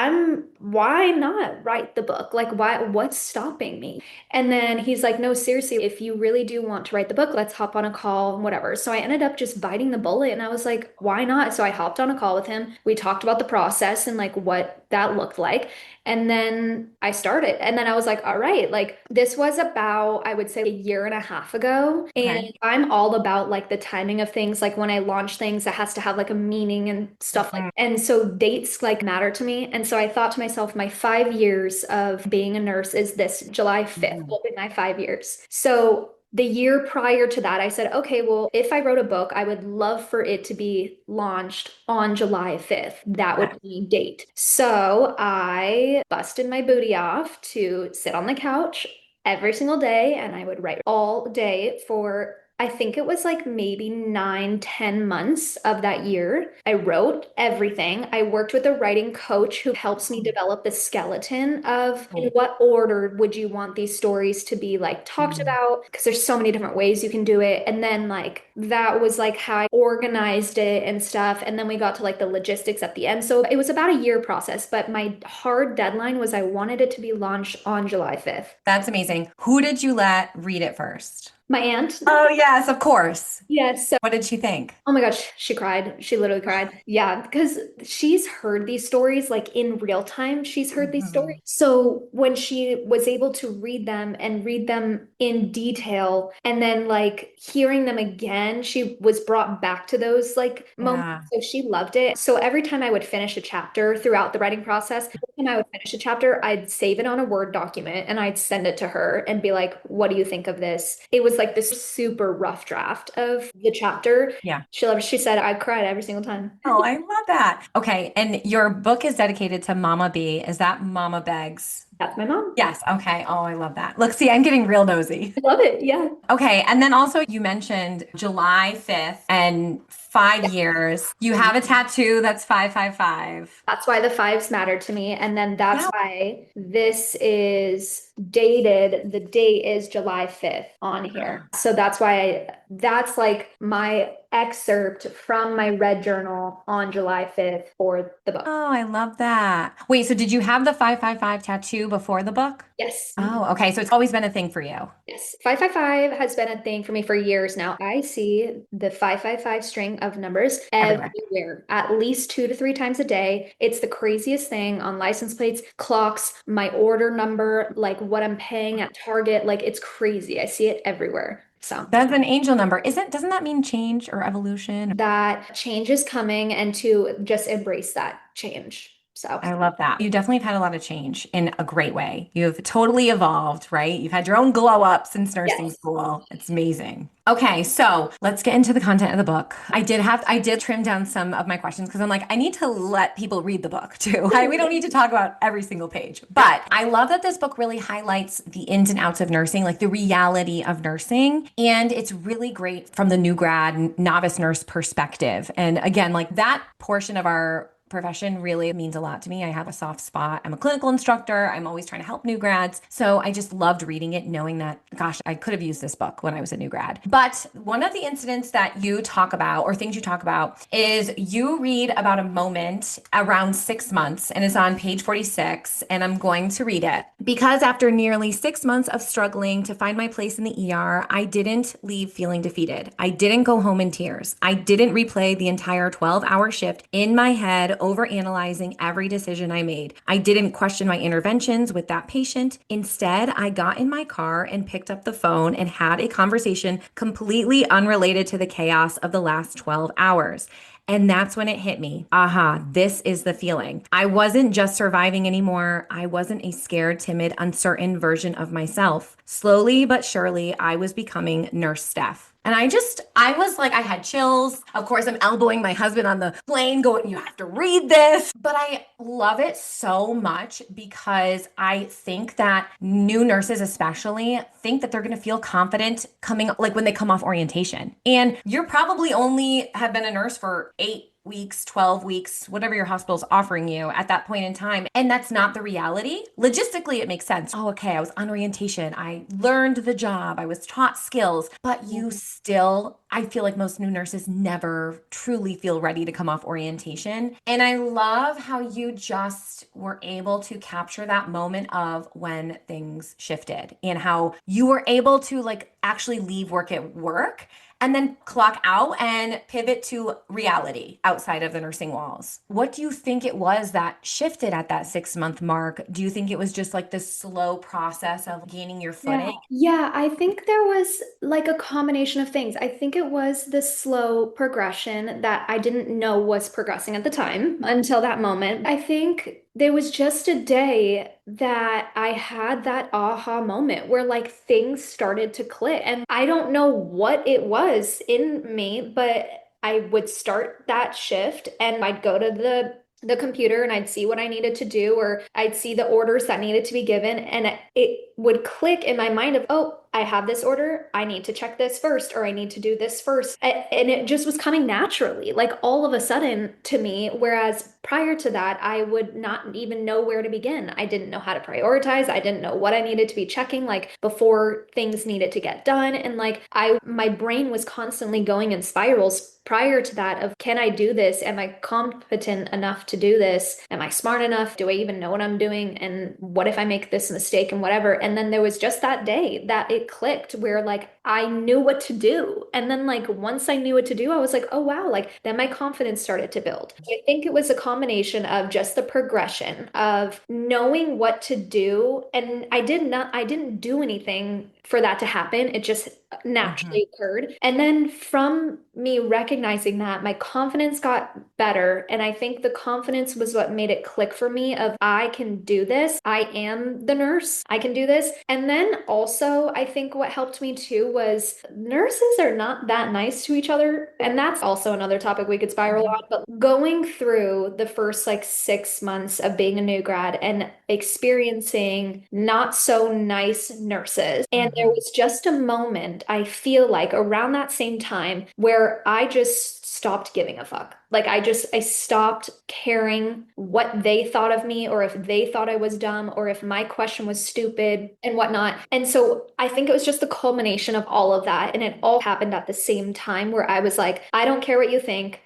Speaker 2: Why not write the book? Like, what's stopping me? And then he's like, no, seriously, if you really do want to write the book, let's hop on a call and whatever. So I ended up just biting the bullet and I was like, why not? So I hopped on a call with him. We talked about the process and like what that looked like. And then I started. And then I was like, all right, like this was about, I would say, a year and a half ago. And
Speaker 1: Okay.
Speaker 2: I'm all about like the timing of things. Like when I launch things, it has to have like a meaning and stuff like that. And so dates like matter to me. And so I thought to myself, my 5 years of being a nurse is this July 5th
Speaker 1: Mhm.
Speaker 2: will be my 5 years. So the year prior to that, I said, okay, well, if I wrote a book, I would love for it to be launched on July 5th. That would
Speaker 1: Okay.
Speaker 2: be date. So I busted my booty off to sit on the couch every single day and I would write all day for I think it was like maybe 9, 10 months of that year. I wrote everything. I worked with a writing coach who helps me develop the skeleton of in
Speaker 1: Cool.
Speaker 2: what order would you want these stories to be like talked
Speaker 1: Mhm.
Speaker 2: about? Because there's so many different ways you can do it. And then like that was like how I organized it and stuff. And then we got to like the logistics at the end. So it was about a year process, but my hard deadline was I wanted it to be launched on July 5th.
Speaker 1: That's amazing. Who did you let read it first?
Speaker 2: My aunt.
Speaker 1: Oh, yes, of course.
Speaker 2: Yes.
Speaker 1: What did she think?
Speaker 2: Oh my gosh, she cried. She literally cried. Yeah, because she's heard these stories like in real time. She's heard these stories.
Speaker 1: Mhm.
Speaker 2: So when she was able to read them and read them in detail and then like hearing them again, she was brought back to those like moments.
Speaker 1: Yeah.
Speaker 2: So she loved it. So every time I would finish a chapter throughout the writing process, every time I would finish a chapter, I'd save it on a Word document and I'd send it to her and be like, what do you think of this? It was like this super rough draft of the chapter.
Speaker 1: Yeah.
Speaker 2: She said, I cried every single time.
Speaker 1: Oh, I love that. Okay. And your book is dedicated to Mama B. Is that Mama Beggs?
Speaker 2: That's my mom.
Speaker 1: Yes. Okay. Oh, I love that. Look, see, I'm getting real nosy.
Speaker 2: I love it. Yeah.
Speaker 1: Okay. And then also you mentioned July 5th and 5 years. You have a tattoo that's 555.
Speaker 2: That's why the fives matter to me. And then that's
Speaker 1: Yeah.
Speaker 2: why this is dated. The date is July 5th on here. So that's why that's like my excerpt from my red journal on July 5th for the book.
Speaker 1: Oh, I love that. Wait, so did you have the 555 tattoo before the book?
Speaker 2: Yes.
Speaker 1: Oh, okay. So it's always been a thing for you.
Speaker 2: Yes. 555 has been a thing for me for years now. I see the 555 string of numbers
Speaker 1: Everywhere.
Speaker 2: everywhere, at least 2 to 3 times a day. It's the craziest thing on license plates, clocks, my order number, like what I'm paying at Target. Like it's crazy. I see it everywhere. So
Speaker 1: That's an angel number. Doesn't that mean change or evolution?
Speaker 2: that change is coming and to just embrace that change. So
Speaker 1: I love that. You definitely have had a lot of change in a great way. You've totally evolved, right? You've had your own glow up since nursing
Speaker 2: yes.
Speaker 1: school. It's amazing. Okay, so let's get into the content of the book. I did trim down some of my questions because I'm like, I need to let people read the book too. We don't need to talk about every single page. But I love that this book really highlights the ins and outs of nursing, like the reality of nursing. And it's really great from the new grad, novice nurse perspective. And again, like that portion of our profession really means a lot to me. I have a soft spot. I'm a clinical instructor. I'm always trying to help new grads. So I just loved reading it, knowing that, gosh, I could have used this book when I was a new grad. But one of the incidents that you talk about, or things you talk about, is you read about a moment around 6 months, and it's on page 46. And I'm going to read it. Because after nearly 6 months of struggling to find my place in the ER, I didn't leave feeling defeated. I didn't go home in tears. I didn't replay the entire 12-hour shift in my head, overanalyzing every decision I made. I didn't question my interventions with that patient. Instead, I got in my car and picked up the phone and had a conversation completely unrelated to the chaos of the last 12 hours. And that's when it hit me. Aha, this is the feeling. I wasn't just surviving anymore. I wasn't a scared, timid, uncertain version of myself. Slowly but surely, I was becoming Nurse Steph. And I was like, I had chills. Of course, I'm elbowing my husband on the plane, going, you have to read this. But I love it so much because I think that new nurses, especially, think that they're going to feel confident coming, like when they come off orientation. And you're probably only have been a nurse for 8 weeks, 12 weeks, whatever your hospital's offering you at that point in time. And that's not the reality. Logistically, it makes sense. Oh, okay. I was on orientation. I learned the job. I was taught skills, but you still, I feel like most new nurses never truly feel ready to come off orientation. And I love how you just were able to capture that moment of when things shifted and how you were able to like actually leave work at work and then clock out and pivot to reality outside of the nursing walls. What do you think it was that shifted at that 6 month mark? Do you think it was just like this slow process of gaining your
Speaker 2: Yeah.
Speaker 1: footing?
Speaker 2: Yeah, I think there was like a combination of things. I think it was the slow progression that I didn't know was progressing at the time until that moment. I think there was just a day that I had that aha moment where like things started to click. And I don't know what it was in me, but I would start that shift and I'd go to the computer and I'd see what I needed to do, or I'd see the orders that needed to be given, and it would click in my mind of, oh, I have this order. I need to check this first, or I need to do this first. And it just was coming naturally, like all of a sudden to me. Whereas prior to that, I would not even know where to begin. I didn't know how to prioritize. I didn't know what I needed to be checking, like before things needed to get done. And like my brain was constantly going in spirals prior to that of, can I do this? Am I competent enough to do this? Am I smart enough? Do I even know what I'm doing? And what if I make this mistake and whatever? And then there was just that day that it clicked where like I knew what to do. And then like once I knew what to do, I was like, oh wow, like then my confidence started to build. I think it was a combination of just the progression of knowing what to do. And I didn't do anything for that to happen. It just
Speaker 1: Mhm.
Speaker 2: naturally occurred. And then from me recognizing that, my confidence got better. And I think the confidence was what made it click for me of I can do this. I am the nurse. I can do this. And then also, I think what helped me too was nurses are not that nice to each other. And that's also another topic we could spiral
Speaker 1: Mhm.
Speaker 2: on. But going through the first like 6 months of being a new grad and experiencing not so nice nurses. And there
Speaker 1: Mhm.
Speaker 2: was just a moment, I feel like around that same time, where I just stopped giving a fuck. Like I stopped caring what they thought of me or if they thought I was dumb or if my question was stupid and whatnot. And so I think it was just the culmination of all of that. And it all happened at the same time where I was like, I don't care what you think.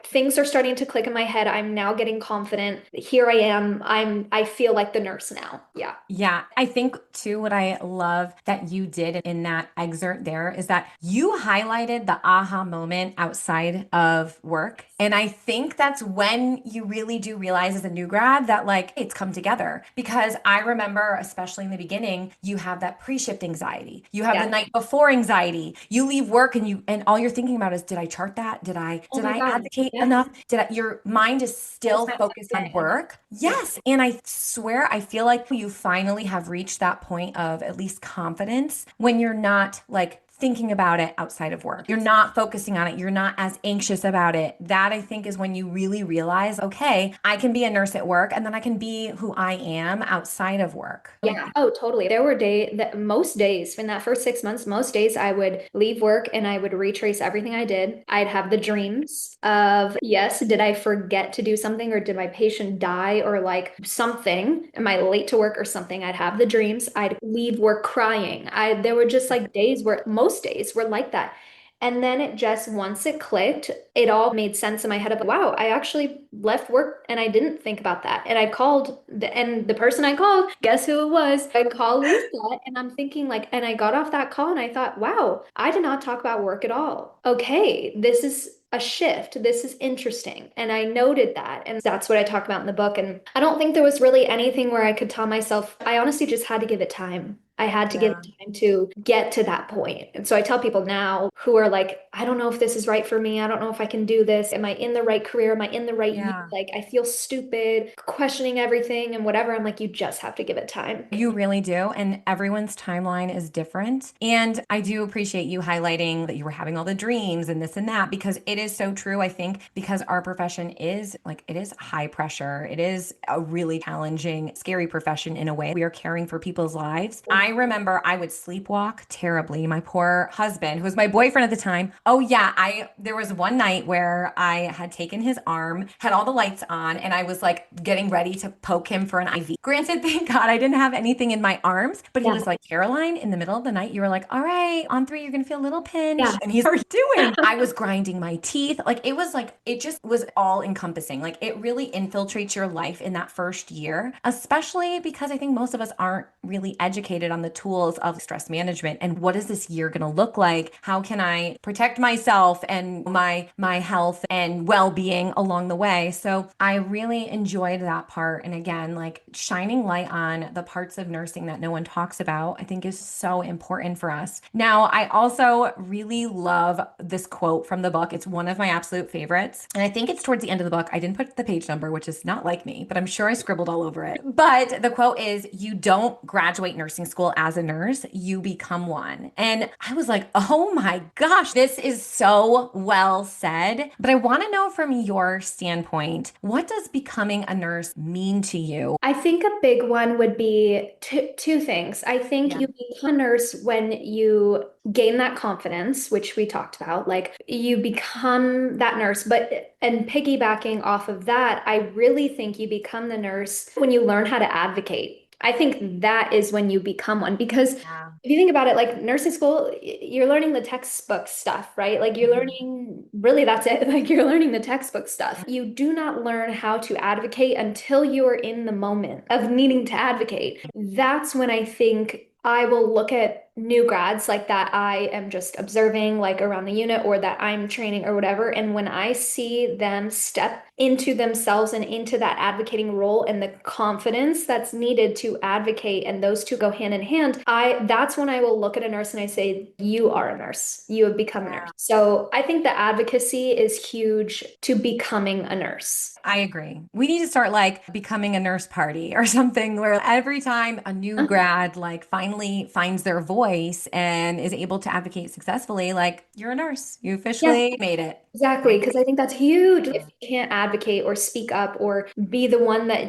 Speaker 2: Things are starting to click in my head. I'm now getting confident. Here I am. I feel like the nurse now. Yeah.
Speaker 1: Yeah, I think too, what I love that you did in that excerpt there is that you highlighted the aha moment outside of work. And I think that's when you really do realize as a new grad that like it's come together. Because I remember, especially in the beginning, you have that pre-shift anxiety. You have the
Speaker 2: Yeah.
Speaker 1: night before anxiety. You leave work and all you're thinking about is, did I chart that? Did I
Speaker 2: Oh
Speaker 1: did
Speaker 2: my
Speaker 1: I
Speaker 2: God.
Speaker 1: advocate
Speaker 2: Yeah.
Speaker 1: enough? Your mind is
Speaker 2: What's
Speaker 1: still
Speaker 2: my
Speaker 1: focused on
Speaker 2: today?
Speaker 1: work.
Speaker 2: Yeah.
Speaker 1: Yes. And I swear, I feel like you finally have reached that point of at least confidence when you're not like thinking about it outside of work. You're not focusing on it. You're not as anxious about it. That I think is when you really realize, okay, I can be a nurse at work and then I can be who I am outside of work.
Speaker 2: Yeah. Oh, totally. There were days that most days in that first 6 months, most days I would leave work and I would retrace everything I did. I'd have the dreams of, yes, did I forget to do something or did my patient die or like something? Am I late to work or something? I'd have the dreams. I'd leave work crying. There were just like days where most days were like that. And then it just, once it clicked, it all made sense in my head of, wow, I actually left work and I didn't think about that. And I called, and the person I called, guess who it was? I called Lisa and I'm thinking like, and I got off that call and I thought, wow, I did not talk about work at all. Okay, this is a shift. This is interesting. And I noted that. And that's what I talk about in the book. And I don't think there was really anything where I could tell myself, I honestly just had to give it time. I had to give
Speaker 1: Yeah.
Speaker 2: it time to get to that point. And so I tell people now who are like, I don't know if this is right for me. I don't know if I can do this. Am I in the right career? Am I in the right year?
Speaker 1: Yeah.
Speaker 2: Like, I feel stupid, questioning everything and whatever. I'm like, you just have to give it time.
Speaker 1: You really do. And everyone's timeline is different. And I do appreciate you highlighting that you were having all the dreams and this and that because it is so true. I think because our profession is like, it is high pressure. It is a really challenging, scary profession in a way. We are caring for people's lives. I remember I would sleepwalk terribly. My poor husband, who was my boyfriend at the time. Oh, yeah. There was one night where I had taken his arm, had all the lights on, and I was like getting ready to poke him for an IV. Granted, thank God I didn't have anything in my arms, but he
Speaker 2: Yeah.
Speaker 1: was like, Caroline, in the middle of the night, you were like, all right, on three, you're going to feel a little pinch.
Speaker 2: Yeah.
Speaker 1: And he's, what are you doing? I was grinding my teeth. Like it was like, it just was all encompassing. Like it really infiltrates your life in that first year, especially because I think most of us aren't really educated on the tools of stress management and what is this year going to look like? How can I protect myself and my health and well-being along the way? So I really enjoyed that part. And again, like shining light on the parts of nursing that no one talks about, I think is so important for us. Now, I also really love this quote from the book. It's one of my absolute favorites. And I think it's towards the end of the book. I didn't put the page number, which is not like me, but I'm sure I scribbled all over it. But the quote is, you don't graduate nursing school as a nurse, you become one. And I was like, oh my gosh, this is so well said. But I want to know from your standpoint, what does becoming a nurse mean to you?
Speaker 2: I think a big one would be two things. I think
Speaker 1: Yeah.
Speaker 2: you become a nurse when you gain that confidence, which we talked about, like you become that nurse. But, and piggybacking off of that, I really think you become the nurse when you learn how to advocate. I think that is when you become one because
Speaker 1: Yeah.
Speaker 2: if you think about it, like nursing school, you're learning the textbook stuff, right? Like you're
Speaker 1: Mhm.
Speaker 2: learning, really, that's it. Like you're learning the textbook stuff. You do not learn how to advocate until you are in the moment of needing to advocate. That's when I think I will look at new grads like that I am just observing like around the unit or that I'm training or whatever. And when I see them step into themselves and into that advocating role and the confidence that's needed to advocate and those two go hand in hand, that's when I will look at a nurse and I say, you are a nurse. You have become a nurse. So I think the advocacy is huge to becoming a nurse.
Speaker 1: I agree. We need to start like becoming a nurse party or something where every time a new grad like finally finds their voice and is able to advocate successfully, like you're a nurse. You
Speaker 2: Yeah.
Speaker 1: officially made it.
Speaker 2: Exactly,
Speaker 1: Right?
Speaker 2: because I think that's huge. If you can't advocate or speak up or be the one that,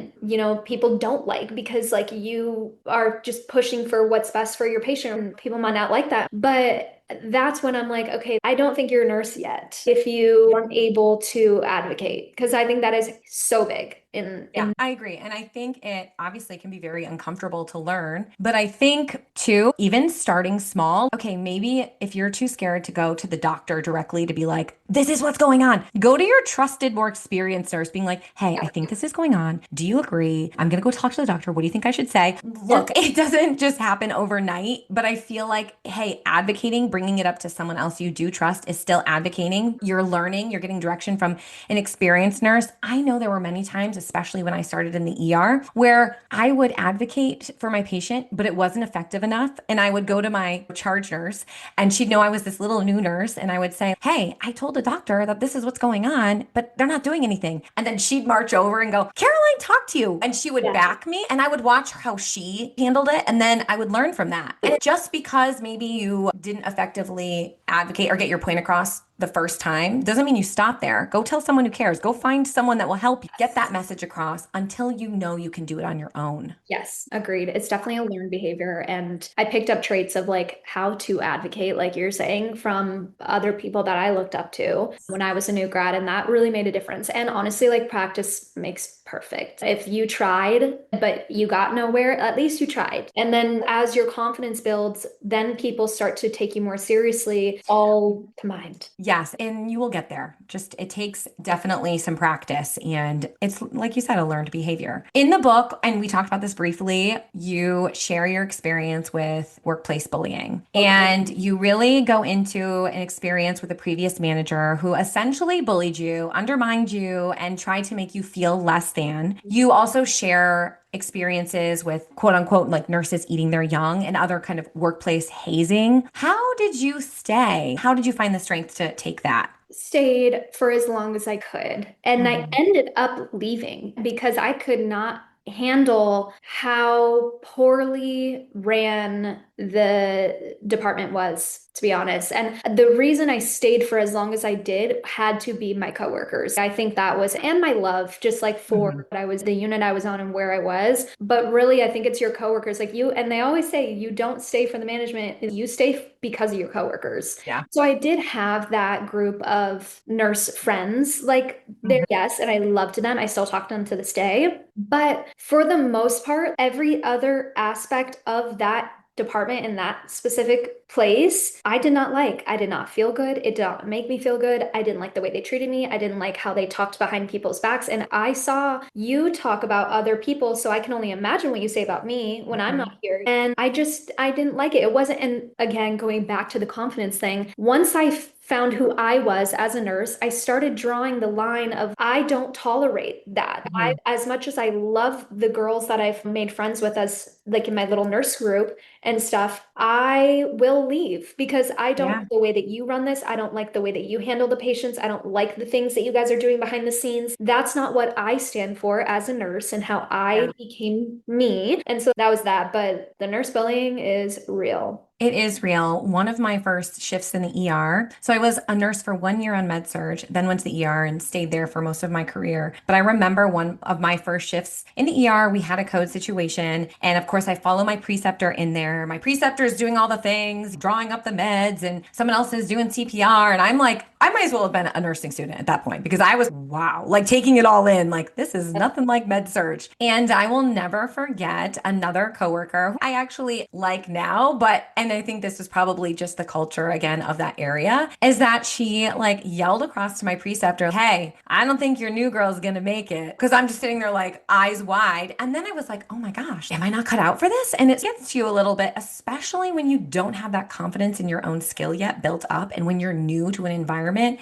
Speaker 2: people don't like because like you are just pushing for what's best for your patient, and people might not like that. But that's when I'm like, okay, I don't think you're a nurse yet if you aren't able to advocate, because I think that is so big
Speaker 1: Yeah,
Speaker 2: in
Speaker 1: I agree. And I think it obviously can be very uncomfortable to learn. But I think too, even starting small, okay, maybe if you're too scared to go to the doctor directly to be like, this is what's going on, go to your trusted, more experienced nurse being like, hey, I think this is going on. Do you agree? I'm going to go talk to the doctor. What do you think I should say?
Speaker 2: yeah.
Speaker 1: Look, it doesn't just happen overnight, but I feel like, hey, advocating, bringing it up to someone else you do trust is still advocating. You're learning, you're getting direction from an experienced nurse. I know there were many times, especially when I started in the ER, where I would advocate for my patient, but it wasn't effective enough. And I would go to my charge nurse and she'd know I was this little new nurse. And I would say, hey, I told the doctor that this is what's going on, but they're not doing anything. And then she'd march over and go, Caroline, talk to you. And she would
Speaker 2: Yeah.
Speaker 1: back me and I would watch how she handled it. And then I would learn from that. And just because maybe you didn't effectively advocate or get your point across the first time doesn't mean you stop there. Go tell someone who cares. Go find someone that will help you get that message across until you know you can do it on your own.
Speaker 2: Yes, agreed. It's definitely a learned behavior. And I picked up traits of like how to advocate, like you're saying, from other people that I looked up to when I was a new grad. And that really made a difference. And honestly, like practice makes perfect. If you tried, but you got nowhere, at least you tried. And then as your confidence builds, then people start to take you more seriously, all combined.
Speaker 1: Yes, and you will get there. Just it takes definitely some practice and it's like you said a learned behavior. In the book, and we talked about this briefly, you share your experience with workplace bullying. And you really go into an experience with a previous manager who essentially bullied you, undermined you, and tried to make you feel less than. You also share experiences with quote unquote like nurses eating their young and other kind of workplace hazing. How did you stay? How did you find the strength to take that?
Speaker 2: Stayed for as long as I could. And I
Speaker 1: Mhm.
Speaker 2: ended up leaving because I could not handle how poorly ran the department was, to be honest. And the reason I stayed for as long as I did had to be my coworkers. I think that was, and my love, just like for
Speaker 1: Mhm.
Speaker 2: what I was, the unit I was on and where I was. But really, I think it's your coworkers. Like you, and they always say you don't stay for the management, you stay because of your coworkers.
Speaker 1: Yeah.
Speaker 2: So I did have that group of nurse friends, like there,
Speaker 1: Mhm.
Speaker 2: yes, and I loved them. I still talk to them to this day. But for the most part, every other aspect of that department in that specific place, I did not like. I did not feel good. It did not make me feel good. I didn't like the way they treated me. I didn't like how they talked behind people's backs. And I saw you talk about other people, so I can only imagine what you say about me when I'm
Speaker 1: Mhm.
Speaker 2: not here. And I didn't like it. It wasn't, and again, going back to the confidence thing, once I found who I was as a nurse, I started drawing the line of I don't tolerate that.
Speaker 1: Mhm.
Speaker 2: As much as I love the girls that I've made friends with as like in my little nurse group and stuff, I will leave because I don't
Speaker 1: Yeah.
Speaker 2: like the way that you run this. I don't like the way that you handle the patients. I don't like the things that you guys are doing behind the scenes. That's not what I stand for as a nurse and how I
Speaker 1: Yeah.
Speaker 2: became me. And so that was that. But the nurse bullying is real.
Speaker 1: It is real. One of my first shifts in the ER. So I was a nurse for 1 year on med surg, then went to the ER and stayed there for most of my career. But I remember one of my first shifts in the ER, we had a code situation. And of course, I follow my preceptor in there. My preceptor is doing all the things, drawing up the meds, and someone else is doing CPR. And I'm like, I might as well have been a nursing student at that point because I was, wow, like taking it all in. Like, this is nothing like med surg. And I will never forget another coworker who I actually like now, and I think this was probably just the culture again of that area, is that she like yelled across to my preceptor, hey, I don't think your new girl's gonna make it. Cause I'm just sitting there like eyes wide. And then I was like, oh my gosh, am I not cut out for this? And it gets you a little bit, especially when you don't have that confidence in your own skill yet built up and when you're new to an environment.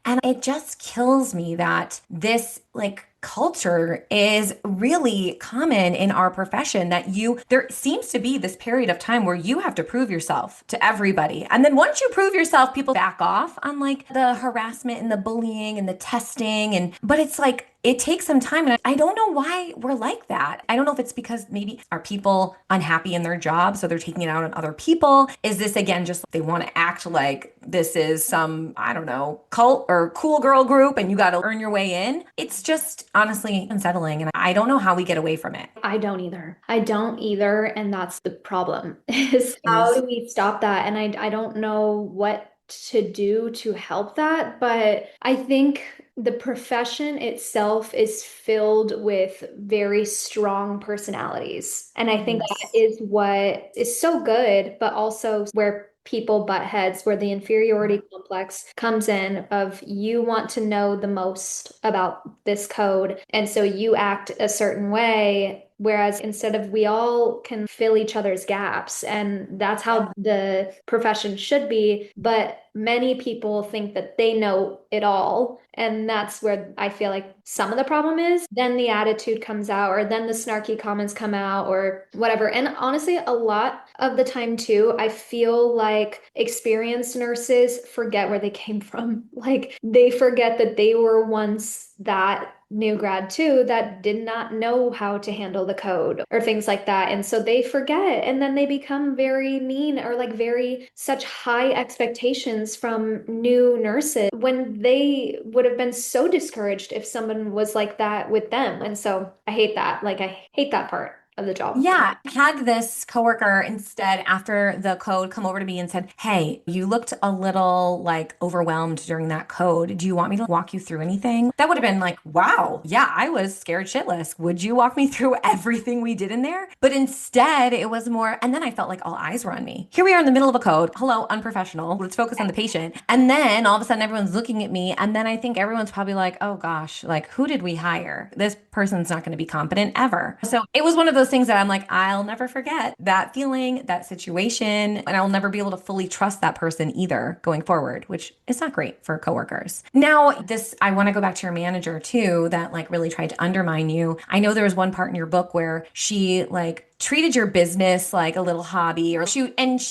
Speaker 1: And it just kills me that this like culture is really common in our profession that there seems to be this period of time where you have to prove yourself to everybody. And then once you prove yourself, people back off on like the harassment and the bullying and the testing. But it's like, it takes some time. And I don't know why we're like that. I don't know if it's because maybe are people unhappy in their job, so they're taking it out on other people? Is this again just they want to act like this is some, I don't know, cult or cool girl group and you got to earn your way in? It's just honestly unsettling. And I don't know how we get away from it.
Speaker 2: I don't either. I don't either. And that's the problem is how
Speaker 1: Is
Speaker 2: do we stop that? And I don't know what to do to help that, but I think the profession itself is filled with very strong personalities. And I think that
Speaker 1: yes.
Speaker 2: is what is so good, but also where people butt heads, where the inferiority complex comes in of you want to know the most about this code. And so you act a certain way. Whereas instead of we all can fill each other's gaps, and that's how the profession should be. But many people think that they know it all. And that's where I feel like some of the problem is. Then the attitude comes out, or then the snarky comments come out, or whatever. And honestly, a lot of the time, too, I feel like experienced nurses forget where they came from. Like they forget that they were once that new grad too that did not know how to handle the code or things like that. And so they forget and then they become very mean or like very such high expectations from new nurses when they would have been so discouraged if someone was like that with them. And so I hate that. Like I hate that part of the job.
Speaker 1: Yeah, I had this coworker instead after the code come over to me and said, hey, you looked a little like overwhelmed during that code. Do you want me to walk you through anything? That would have been like, wow, yeah, I was scared shitless. Would you walk me through everything we did in there? But instead, it was more, and then I felt like all eyes were on me. Here we are in the middle of a code. Hello, unprofessional. Let's focus on the patient. And then all of a sudden, everyone's looking at me. And then I think everyone's probably like, oh gosh, like who did we hire? This person's not going to be competent ever. So it was one of those things that I'm like, I'll never forget that feeling, that situation, and I'll never be able to fully trust that person either going forward, which is not great for coworkers. Now, I want to go back to your manager too, that like really tried to undermine you. I know there was one part in your book where she like treated your business like a little hobby or she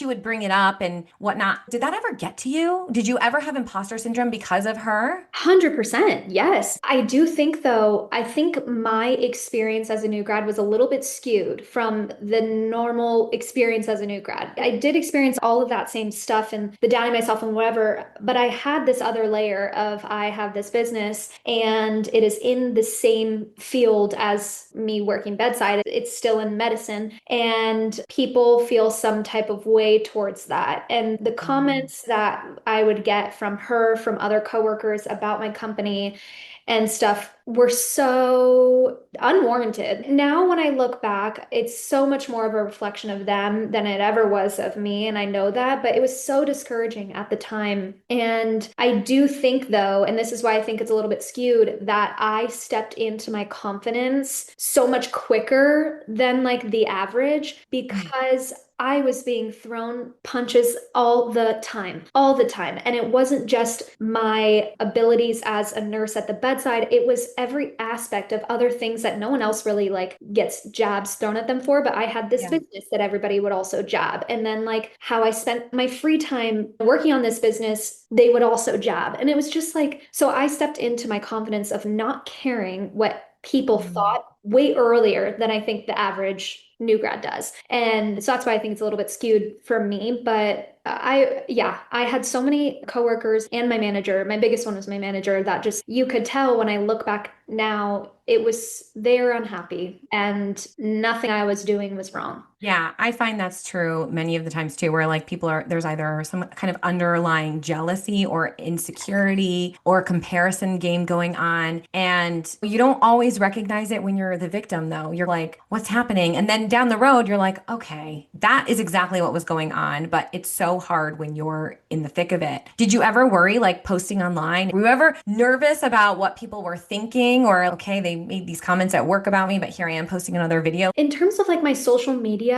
Speaker 1: would bring it up and whatnot. Did that ever get to you? Did you ever have imposter syndrome because of her?
Speaker 2: 100%. Yes. I do think, though, I think my experience as a new grad was a little bit skewed from the normal experience as a new grad. I did experience all of that same stuff and the doubting myself and whatever, but I had this other layer of I have this business and it is in the same field as me working bedside. It's still in medicine and people feel some type of way towards that. And the comments that I would get from her, from other coworkers about my company and stuff were so unwarranted. Now, when I look back, it's so much more of a reflection of them than it ever was of me. And I know that, but it was so discouraging at the time. And I do think, though, and this is why I think it's a little bit skewed, that I stepped into my confidence so much quicker than like the average because I was being thrown punches all the time. And it wasn't just my abilities as a nurse at the bedside, it was every aspect of other things that no one else really like gets jabs thrown at them for. But I had this
Speaker 1: Yeah.
Speaker 2: business that everybody would also jab. And then like how I spent my free time working on this business, they would also jab. And it was just like, so I stepped into my confidence of not caring what people
Speaker 1: Mm.
Speaker 2: thought way earlier than I think the average new grad does. And so that's why I think it's a little bit skewed for me. But I had so many coworkers and my manager. My biggest one was my manager that just you could tell when I look back now, it was they were unhappy and nothing I was doing was wrong.
Speaker 1: Yeah, I find that's true many of the times too, where like people are, there's either some kind of underlying jealousy or insecurity or comparison game going on. And you don't always recognize it when you're the victim, though. You're like, what's happening? And then down the road, you're like, okay, that is exactly what was going on. But it's so hard when you're in the thick of it. Did you ever worry like posting online? Were you ever nervous about what people were thinking? Or, okay, they made these comments at work about me, but here I am posting another video?
Speaker 2: In terms of like my social media,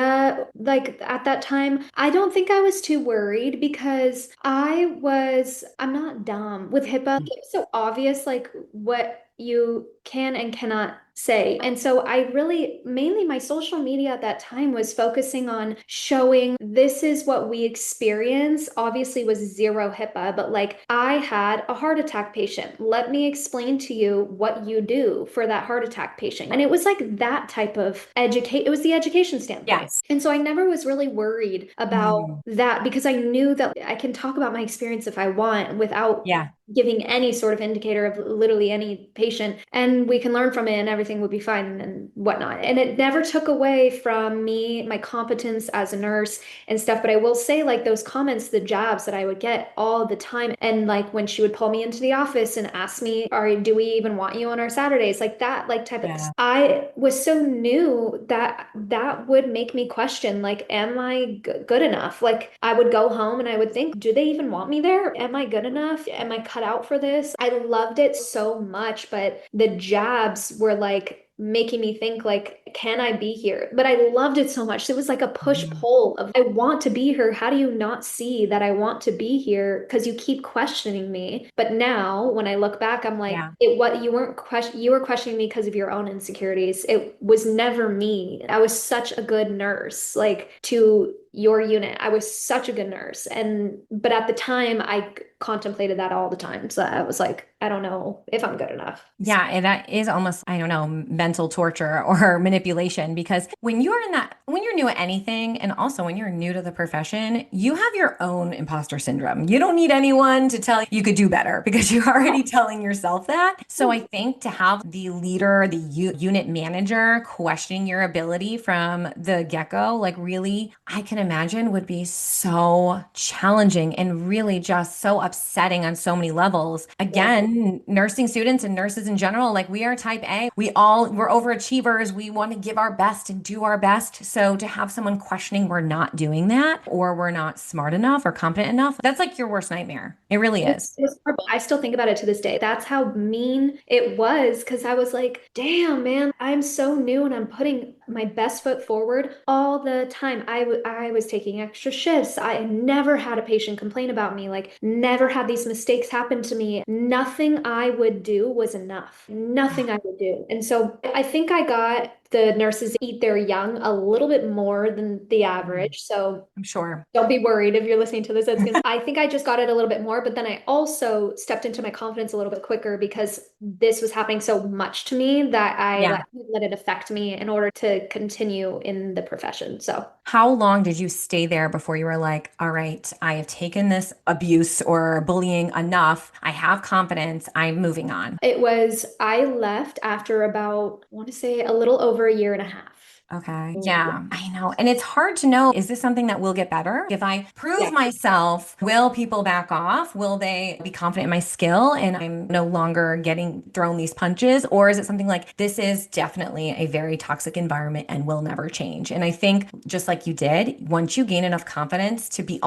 Speaker 2: like at that time, I don't think I was too worried because I'm not dumb with HIPAA. It's so obvious, like what you can and cannot say. And so I really, mainly my social media at that time was focusing on showing this is what we experience. Obviously was zero HIPAA, but like I had a heart attack patient. Let me explain to you what you do for that heart attack patient. And it was like that type of educate, it was the education standpoint.
Speaker 1: Yes.
Speaker 2: And so I never was really worried about
Speaker 1: Mm,
Speaker 2: that because I knew that I can talk about my experience if I want without
Speaker 1: yeah.
Speaker 2: giving any sort of indicator of literally any patient, and we can learn from it and everything would be fine and whatnot. And it never took away from me, my competence as a nurse and stuff. But I will say, like those comments, the jabs that I would get all the time, and like when she would pull me into the office and ask me, "Are do we even want you on our Saturdays?" Like that, like type of.
Speaker 1: Yeah.
Speaker 2: I was so new that that would make me question, like, am I good enough? Like I would go home and I would think, do they even want me there? Am I good enough? Am I cut out for this? I loved it so much, but the jabs were like making me think like, can I be here? But I loved it so much. It was like a push
Speaker 1: Mhm.
Speaker 2: pull of I want to be here. How do you not see that I want to be here? Because you keep questioning me. But now when I look back, I'm like,
Speaker 1: Yeah.
Speaker 2: it what you were questioning me because of your own insecurities. It was never me. I was such a good nurse, like to your unit. I was such a good nurse. And but at the time I contemplated that all the time. So I was like, I don't know if I'm good enough.
Speaker 1: Yeah, and that is almost, I don't know, mental torture or manipulation because when you're in that, when you're new at anything, and also when you're new to the profession, you have your own imposter syndrome. You don't need anyone to tell you could do better because you're already telling yourself that. So I think to have the leader, the unit manager questioning your ability from the get-go, like really, I can imagine would be so challenging and really just so upsetting on so many levels.
Speaker 2: Yeah.
Speaker 1: Again, nursing students and nurses in general, like we are type A. We're overachievers. We want to give our best and do our best. So to have someone questioning we're not doing that or we're not smart enough or competent enough, that's like your worst nightmare. It really is.
Speaker 2: It was horrible. I still think about it to this day. That's how mean it was because I was like, damn, man, I'm so new and I'm putting my best foot forward all the time. I was taking extra shifts. I never had a patient complain about me, like, never had these mistakes happen to me. Nothing I would do was enough. Nothing I would do. And so I think I got the nurses eat their young a little bit more than the
Speaker 1: Mhm.
Speaker 2: average. So
Speaker 1: I'm sure.
Speaker 2: don't be worried if you're listening to this. I think I just got it a little bit more, but then I also stepped into my confidence a little bit quicker because this was happening so much to me that I
Speaker 1: Yeah.
Speaker 2: let it affect me in order to continue in the profession. So
Speaker 1: How long did you stay there before you were like, all right, I have taken this abuse or bullying enough. I have confidence. I'm moving on.
Speaker 2: I left after about, I want to say a little over a year and a half.
Speaker 1: Okay. Yeah, I know. And it's hard to know, is this something that will get better? If I prove
Speaker 2: Yeah.
Speaker 1: myself, will people back off? Will they be confident in my skill and I'm no longer getting thrown these punches? Or is it something like this is definitely a very toxic environment and will never change? And I think just like you did, once you gain enough confidence to be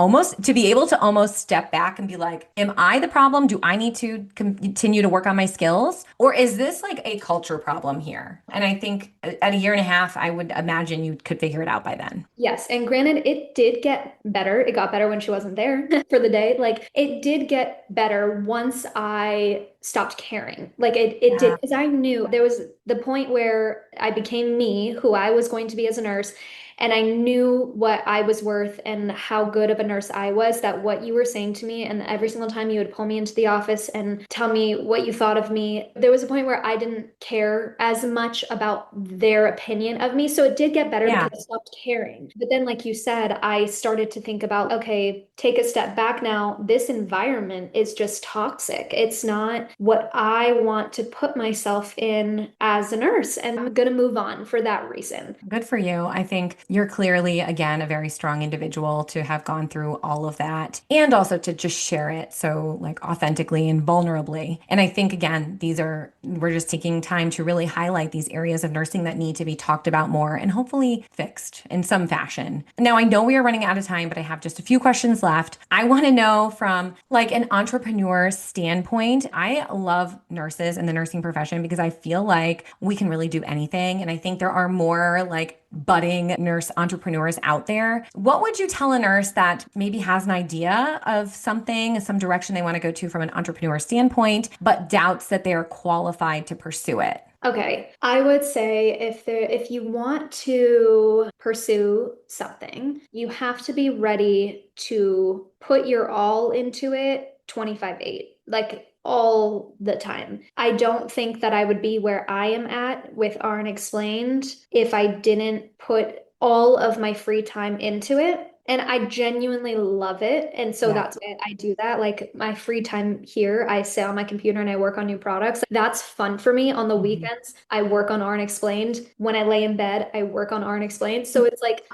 Speaker 1: able to almost step back and be like, am I the problem? Do I need to continue to work on my skills? Or is this like a culture problem here? And I think at a year and a half, I would imagine you could figure it out by then.
Speaker 2: Yes, and granted, it did get better. It got better when she wasn't there for the day. Like, it did get better once I stopped caring. Like it did,
Speaker 1: Yeah.
Speaker 2: because I knew there was the point where I became me, who I was going to be as a nurse. And I knew what I was worth and how good of a nurse I was, that what you were saying to me, and every single time you would pull me into the office and tell me what you thought of me, there was a point where I didn't care as much about their opinion of me. So it did get better
Speaker 1: Yeah.
Speaker 2: because I stopped caring. But then, like you said, I started to think about, okay, take a step back now. This environment is just toxic. It's not what I want to put myself in as a nurse. And I'm going to move on for that reason.
Speaker 1: Good for you. I think you're clearly, again, a very strong individual to have gone through all of that and also to just share it so like authentically and vulnerably. And I think, again, we're just taking time to really highlight these areas of nursing that need to be talked about more and hopefully fixed in some fashion. Now, I know we are running out of time, but I have just a few questions left. I want to know from like an entrepreneur standpoint. I love nurses and the nursing profession because I feel like we can really do anything. And I think there are more like budding nurse entrepreneurs out there. What would you tell a nurse that maybe has an idea of something, some direction they want to go to from an entrepreneur standpoint, but doubts that they are qualified to pursue it?
Speaker 2: Okay, I would say if you want to pursue something, you have to be ready to put your all into it 25/8. Like all the time. I don't think that I would be where I am at with RNExplained if I didn't put all of my free time into it. And I genuinely love it. And so
Speaker 1: Yeah.
Speaker 2: that's why I do that. Like my free time here, I sit on my computer and I work on new products. That's fun for me. On the
Speaker 1: Mhm.
Speaker 2: weekends, I work on RNExplained. When I lay in bed, I work on RNExplained. So it's like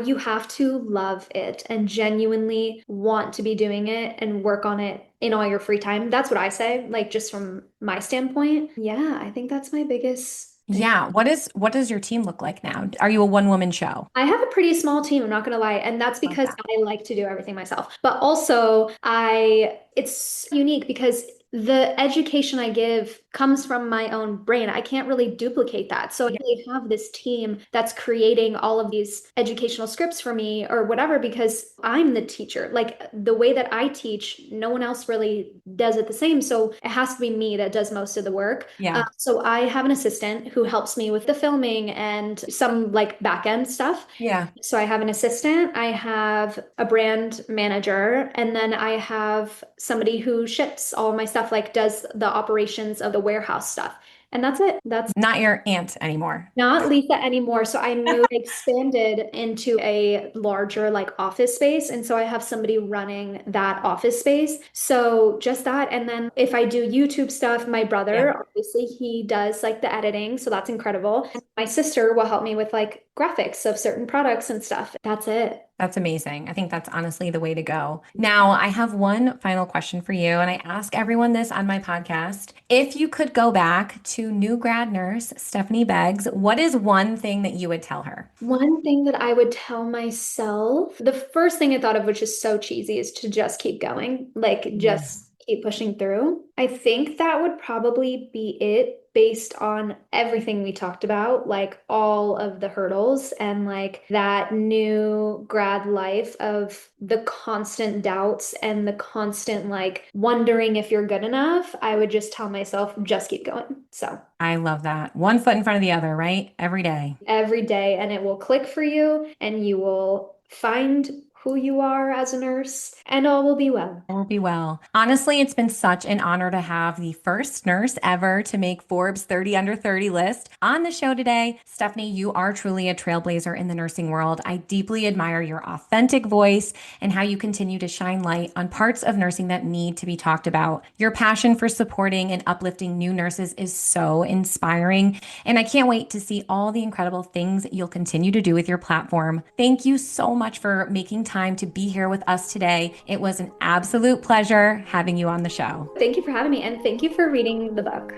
Speaker 2: you have to love it and genuinely want to be doing it and work on it in all your free time. That's what I say, like just from my standpoint. Yeah, I think that's my biggest thing.
Speaker 1: Yeah. What does your team look like now? Are you a one-woman show?
Speaker 2: I have a pretty small team, I'm not gonna lie, and that's
Speaker 1: Love
Speaker 2: because
Speaker 1: that.
Speaker 2: I like to do everything myself. But also, it's unique because the education I give comes from my own brain. I can't really duplicate that. So I really have this team that's creating all of these educational scripts for me or whatever because I'm the teacher. Like the way that I teach, no one else really does it the same. So it has to be me that does most of the work.
Speaker 1: Yeah.
Speaker 2: So I have an assistant who helps me with the filming and some like back end stuff.
Speaker 1: Yeah.
Speaker 2: So I have an assistant, I have a brand manager, and then I have somebody who ships all my stuff, like does the operations of the warehouse stuff. And that's it. That's
Speaker 1: Not your aunt anymore.
Speaker 2: not Lisa anymore. So I moved, expanded into a larger like office space. And so I have somebody running that office space. So just that. And then if I do YouTube stuff, my
Speaker 1: Yeah.
Speaker 2: brother, obviously he does like the editing. So that's incredible. And my sister will help me with like graphics of certain products and stuff. That's it.
Speaker 1: That's amazing. I think that's honestly the way to go. Now, I have one final question for you, and I ask everyone this on my podcast. If you could go back to new grad nurse Stephanee Beggs, what is one thing that you would tell her?
Speaker 2: One thing that I would tell myself, the first thing I thought of, which is so cheesy, is to just keep going, like
Speaker 1: Mm.
Speaker 2: just keep pushing through. I think that would probably be it based on everything we talked about, like all of the hurdles and like that new grad life of the constant doubts and the constant like wondering if you're good enough. I would just tell myself, just keep going. So
Speaker 1: I love that. One foot in front of the other, right? Every day.
Speaker 2: every day and it will click for you and you will find who you are as a nurse and all will be well.
Speaker 1: All will be well. Honestly, it's been such an honor to have the first nurse ever to make Forbes 30 under 30 list on the show today. Stephanee, you are truly a trailblazer in the nursing world. I deeply admire your authentic voice and how you continue to shine light on parts of nursing that need to be talked about. Your passion for supporting and uplifting new nurses is so inspiring, and I can't wait to see all the incredible things you'll continue to do with your platform. Thank you so much for making time to be here with us today. It was an absolute pleasure having you on the show.
Speaker 2: Thank you for having me and thank you for reading the book.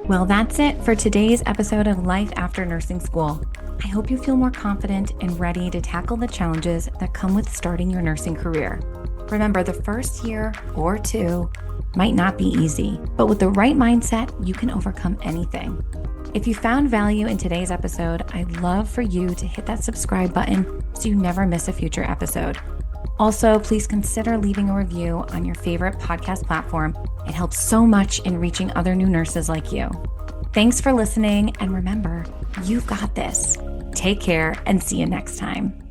Speaker 1: Well, that's it for today's episode of Life After Nursing School. I hope you feel more confident and ready to tackle the challenges that come with starting your nursing career. Remember, the first year or two might not be easy, but with the right mindset, you can overcome anything. If you found value in today's episode, I'd love for you to hit that subscribe button so you never miss a future episode. Also, please consider leaving a review on your favorite podcast platform. It helps so much in reaching other new nurses like you. Thanks for listening, and remember, you've got this. Take care and see you next time.